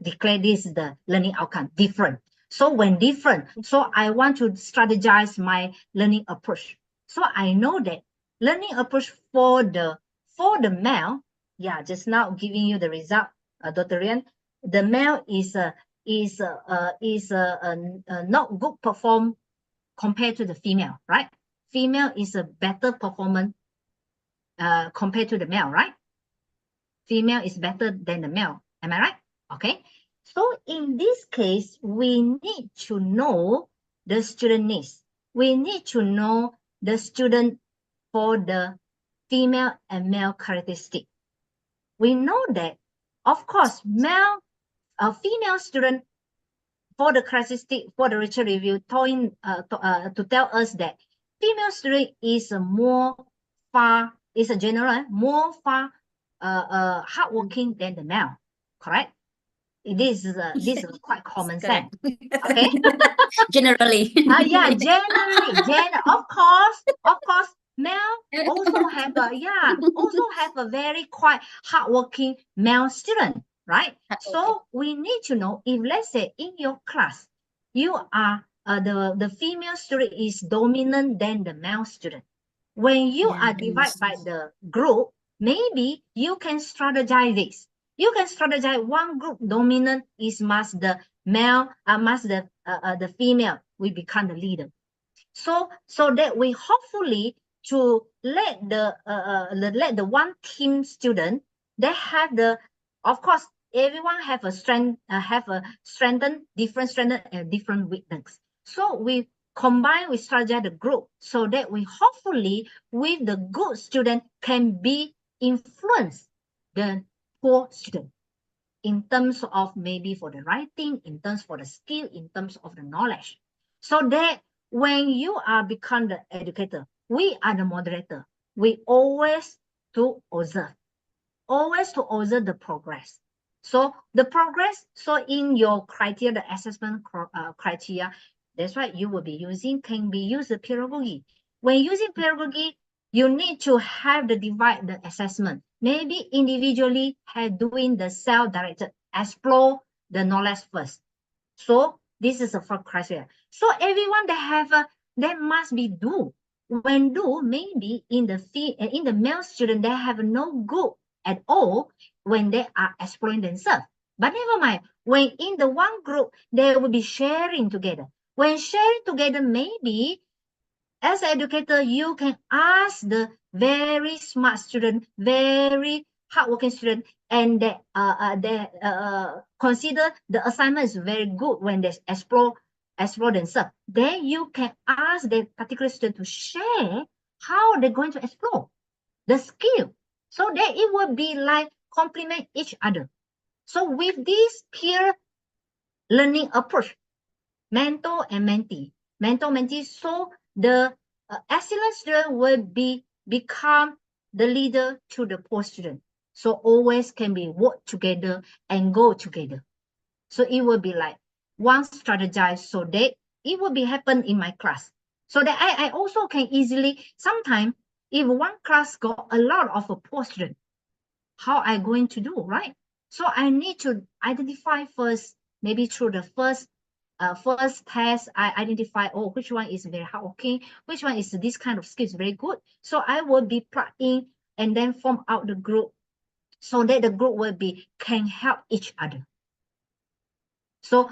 declare this the learning outcome different. So when different, so I want to strategize my learning approach. So I know that learning approach for the male, yeah, just now giving you the result, Dr. Rian, the male is not good perform compared to the female, right? Female is a better performance compared to the male, right? Female is better than the male. Am I right? Okay. So in this case, we need to know the student needs. We need to know the student for the female and male characteristic. We know that, of course, female student for the characteristic for the research review to tell us that female student is more hardworking than the male, correct? This is quite common sense. Okay. Generally. Yeah, generally, of course, male also have a very quite hardworking male student, right? So we need to know if, let's say, in your class, you are the female student is dominant than the male student. When you are divided by the group, maybe you can strategize this. You can strategize one group dominant is must the male, must the female will become the leader. So that we hopefully to let the one team student, they have the, of course, everyone have a strength, different strength and different weakness. So we combine, we strategize the group so that we hopefully with the good student can be influence the poor student in terms of maybe for the writing, in terms for the skill, in terms of the knowledge. So that when you are become the educator, we are the moderator. We always to observe the progress. So the progress, so in your criteria, the assessment criteria, that's why you will be using, can be used the pedagogy. When using pedagogy, you need to have the divide the assessment. Maybe individually have doing the self-directed, explore the knowledge first. So this is the first criteria. So everyone that have that must be do. When do, maybe in the male student, they have no good at all when they are exploring themselves. But never mind, when in the one group, they will be sharing together. When sharing together, maybe as an educator, you can ask the very smart student, very hardworking student, and they consider the assignment is very good when they explore themselves. Then you can ask the particular student to share how they're going to explore the skill, so that it will be like complement each other. So with this peer learning approach, mentor and mentee, so the excellent student will become the leader to the poor student. So always can be work together and go together. So it will be like one strategize so that it will be happen in my class. So that I also can easily, sometimes if one class got a lot of a poor student, how I going to do, right? So I need to identify first, maybe through the first test, I identify, oh, which one is very hardworking, which one is this kind of skills very good. So I will be plugged in and then form out the group so that the group will be can help each other. So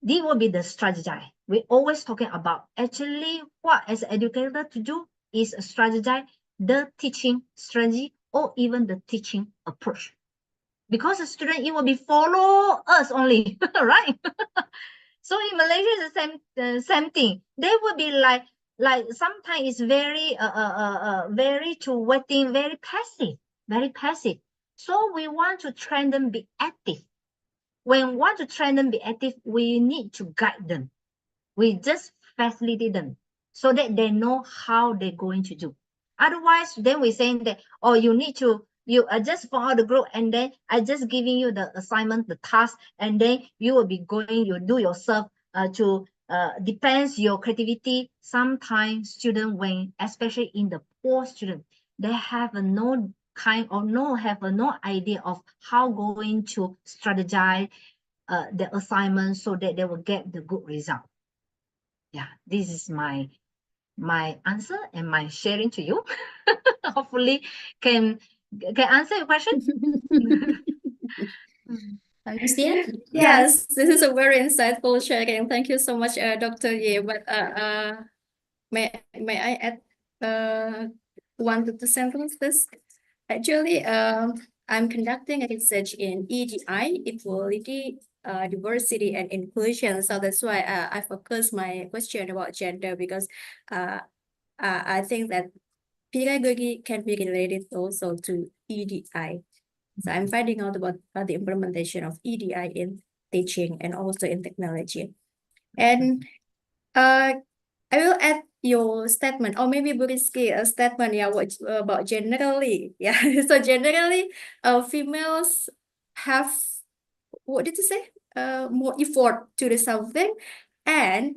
this will be the strategy. We always talking about actually what as an educator to do is strategize the teaching strategy or even the teaching approach. Because the student, it will be follow us only, right? So in Malaysia, it's the same thing. They will be like sometimes it's very very to waiting, very passive. So we want to train them be active. When we want to train them be active, we need to guide them. We just facilitate them so that they know how they're going to do. Otherwise, then we're saying that, oh, you just follow the group, and then I just giving you the assignment, the task, and then you will be going, you do yourself to depends your creativity. Sometimes student, when especially in the poor student, they have no idea of how going to strategize the assignment so that they will get the good result. Yeah, this is my answer and my sharing to you. Hopefully can answer your question. Yes, this is a very insightful sharing. Thank you so much, Dr. Ye. But may I add one to two sentences? Actually, I'm conducting a research in EDI, equality, diversity, and inclusion. So that's why I focus my question about gender, because I think that pedagogy can be related also to EDI. So I'm finding out about the implementation of EDI in teaching and also in technology. And I will add your statement, or maybe Buriski a statement, yeah, what about generally, yeah. So generally, females have, what did you say? More effort to do something, and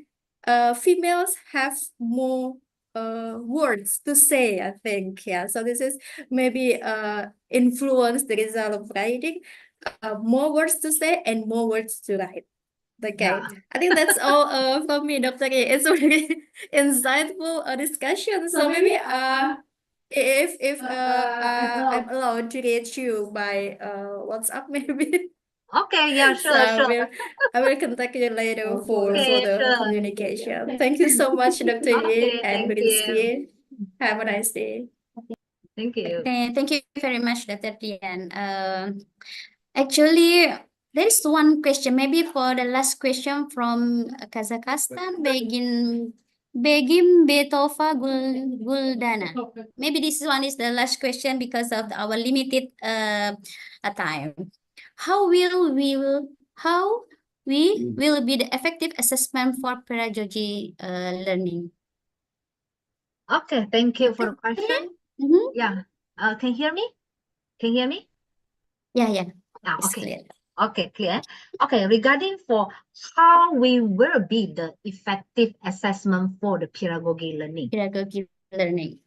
females have more words to say, I think. Yeah, so this is maybe influence the result of writing. More words to say and more words to write. Okay, Yeah. I think that's all from me, Dr. K. It's a very insightful discussion. So maybe I'm allowed to reach you by WhatsApp maybe. Okay, yeah, So sure. I will contact you later for Okay, the sure. communication. Thank you so much, Dr. Yin Okay, and thank you. Rizky. Have a nice day. Thank you. Okay, thank you very much, Dr. Dian. Actually, there is one question, maybe for the last question from Kazakhstan, Begim Betova Guldana. Maybe this one is the last question because of our limited time. How we will be the effective assessment for pedagogy learning? Okay, thank you for the question. Yeah. Can you hear me? Can you hear me? Yeah. It's Okay. clear. Okay, clear. Okay, regarding for how we will be the effective assessment for the pedagogy learning. Pedagogy learning.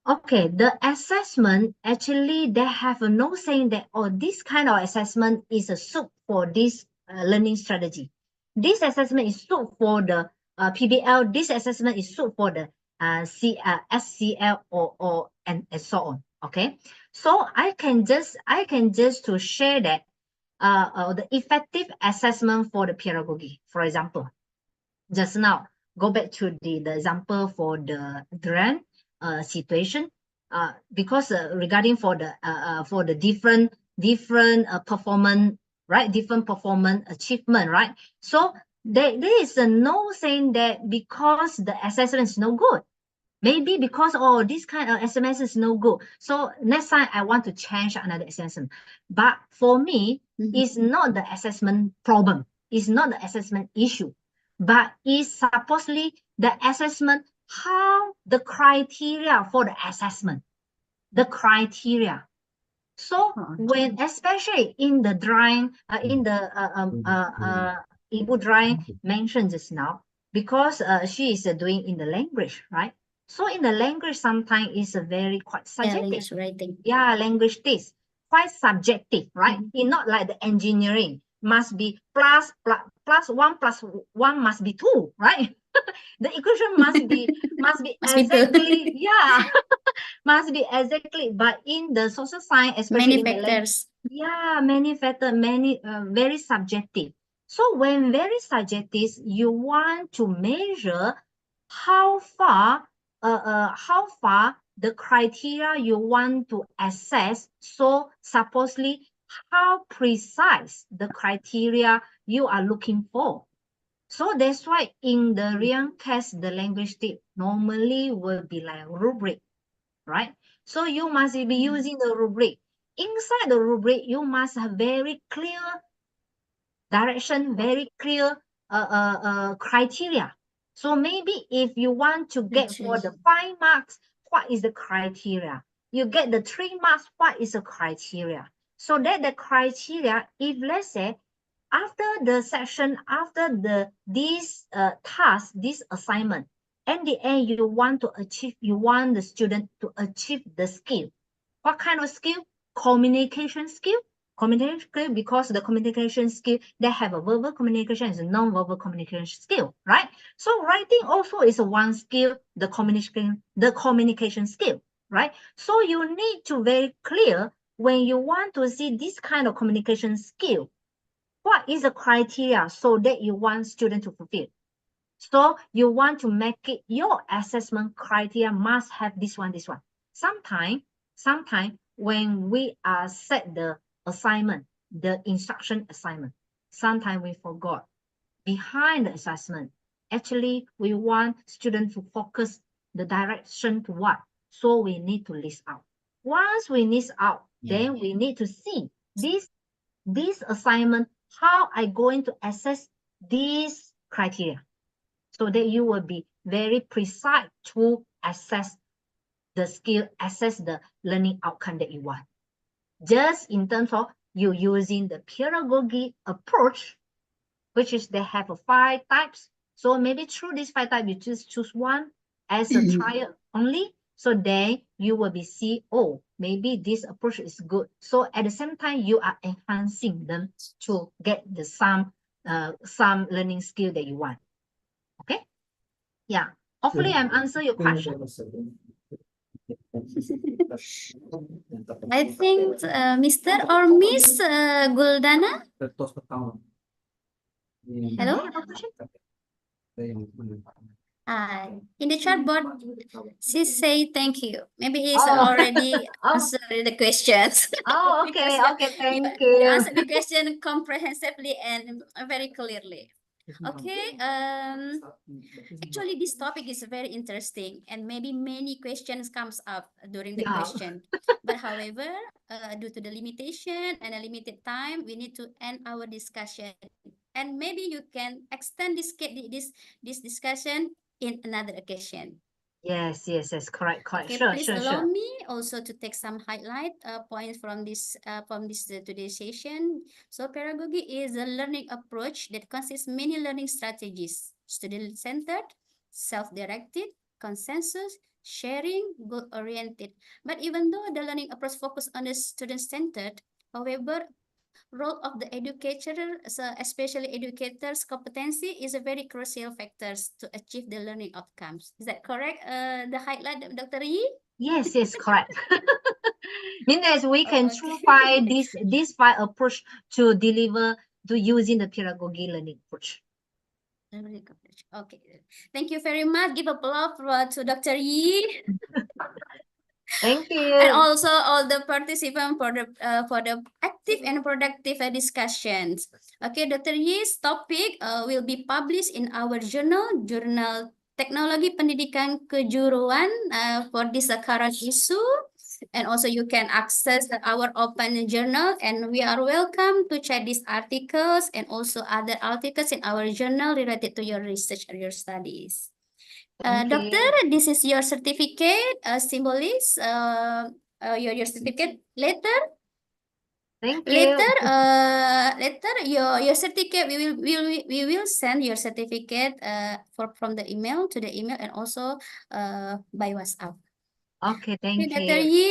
Okay, the assessment, actually, they have no saying that, oh, this kind of assessment is a suit for this learning strategy. This assessment is suit for the PBL. This assessment is suit for the SCL and so on. Okay, so I can just to share that the effective assessment for the pedagogy. For example, just now, go back to the example for the grant situation, because regarding for the different performance, right? Different performance achievement, right? So there is no saying that because the assessment is no good. Maybe because, oh, this kind of SMS is no good. So next time I want to change another assessment. But for me, it's not the assessment problem. It's not the assessment issue. But it's supposedly the assessment, how the criteria for the assessment. The criteria. So when, especially in the drawing, Ibu drawing mentioned just now, because she is doing in the language, right? So in the language, sometimes it's a very quite subjective. Language writing. Yeah, language test, quite subjective, right? It's not like the engineering must be plus one must be two, right? The equation must be Must be exactly, yeah. Must be exactly, but in the social science, especially many in the language, factors. yeah, many factors, many very subjective. So when very subjective, you want to measure how far the criteria you want to assess. So supposedly, how precise the criteria you are looking for. So that's why in the real case, the language tip normally will be like rubric, right? So you must be using the rubric. Inside the rubric, you must have very clear direction, very clear criteria. So maybe if you want to get for the 5 marks, what is the criteria? You get the 3 marks, what is the criteria? So that the criteria, if let's say, after the section, after this task, this assignment, in the end, you want the student to achieve the skill. What kind of skill? Communication skill. Communication skill, because the communication skill, they have a verbal communication is a non-verbal communication skill, right? So writing also is a one skill, the communication skill, right? So you need to very clear when you want to see this kind of communication skill, what is the criteria so that you want student to fulfill? So you want to make it your assessment criteria must have this one. Sometimes when we are set the assignment, the instruction assignment, sometimes we forgot behind the assessment. Actually, we want students to focus the direction to what? So we need to list out. Once we list out, then we need to see this assignment, how I going to assess these criteria, so that you will be very precise to assess the skill, assess the learning outcome that you want. Just in terms of you using the pedagogy approach, which is they have 5 types. So maybe through these 5 types, you just choose one as a trial only. So then you will be see, oh, maybe this approach is good. So at the same time, you are enhancing them to get the some learning skill that you want. Okay? Yeah. Hopefully I'm answer your question. I think Mr. or Miss Guldana. Hello? In the chat board, she say thank you. Maybe he's Oh. already Oh. answered the questions. Oh, okay, Because okay, thank you you. answered the question comprehensively and very clearly. Okay, actually this topic is very interesting and maybe many questions comes up during the Yeah. question. But however, due to the limitation and a limited time, we need to end our discussion. And maybe you can extend this discussion in another occasion. Yes, correct. Okay, Sure, please sure, allow sure. me also to take some highlight points from this today's session. So pedagogy is a learning approach that consists many learning strategies: student-centered, self-directed, consensus, sharing, goal-oriented. But even though the learning approach focuses on the student-centered, however, role of the educator, so especially educators' competency is a very crucial factors to achieve the learning outcomes. Is that correct? The highlight, Dr. Yi? Yes, correct. Means we can Okay. try this five approach to deliver to using the pedagogy learning approach. Okay, thank you very much. Give applause to Dr. Yi. Thank And you. also all the participants for the active and productive discussions. Okay, Dr. Yi's topic will be published in our journal Teknologi Pendidikan Kejuruan for this current issue. And also you can access our open journal, and we are welcome to check these articles and also other articles in our journal related to your research or your studies. Doctor, this is your certificate, symbolis, your certificate later. Thank you. Later your certificate we will send your certificate from the email to the email and also by WhatsApp. Okay, thank Dr. you.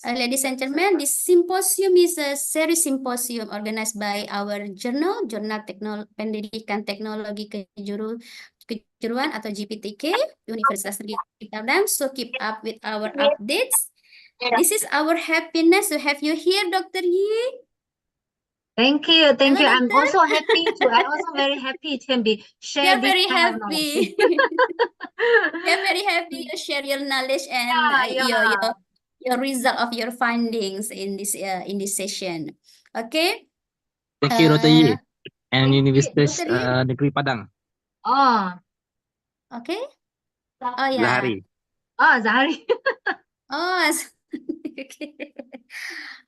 Yi, ladies and gentlemen, this symposium is a series symposium organized by our Jurnal Pendidikan Teknologi Kejuruan atau JPTK, Universitas Negeri Padang. So keep up with our updates. This is our happiness to have you here, Dr. Yi. Thank you. Hello, I'm doctor. also happy I'm also very happy to be share You're this very kind of knowledge. happy. You're very happy to share your knowledge and Yeah. your result of your findings in this session. Okay. Thank you, Dr. Yi and Universitas Dr. Yi? Negeri Padang. Oh. Okay. Oh yeah. Zahari. Oh, Zahari. Oh, okay.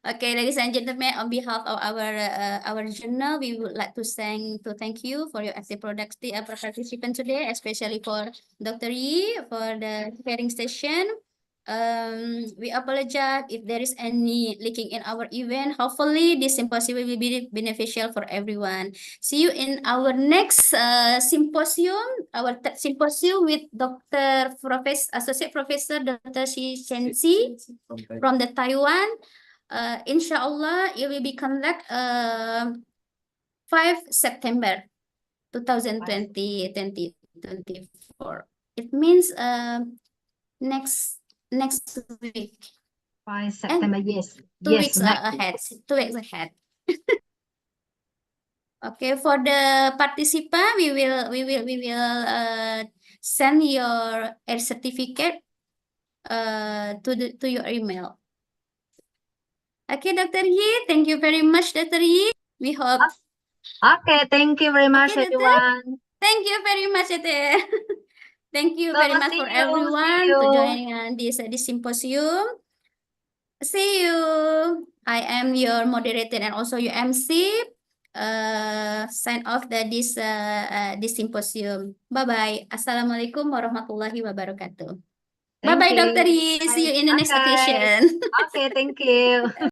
Okay, ladies and gentlemen, on behalf of our journal, we would like to thank you for your active participant today, especially for Dr. Yi for the sharing session. We apologize if there is any leaking in our event. Hopefully, this symposium will be beneficial for everyone. See you in our next symposium, our symposium with Associate Professor Dr. Shi Chensi from the Taiwan. Inshallah, it will be conduct 5 September 2024. It means next week. 5 September, yes. 2 weeks ahead. 2 weeks ahead. Okay, for the participant, we will send your air certificate to your email. Okay, Dr. Yi, thank you very much, Dr. Yi. We hope. Okay, thank you very much, Okay, everyone. Thank you very much, Dr. Thank you So, very much for everyone see to you. join this symposium. See you. I am your moderator and also your MC. Sign off this symposium. Bye bye. Assalamualaikum warahmatullahi wabarakatuh. Bye bye, Dr. Yi. See you in the next occasion. Okay, thank you.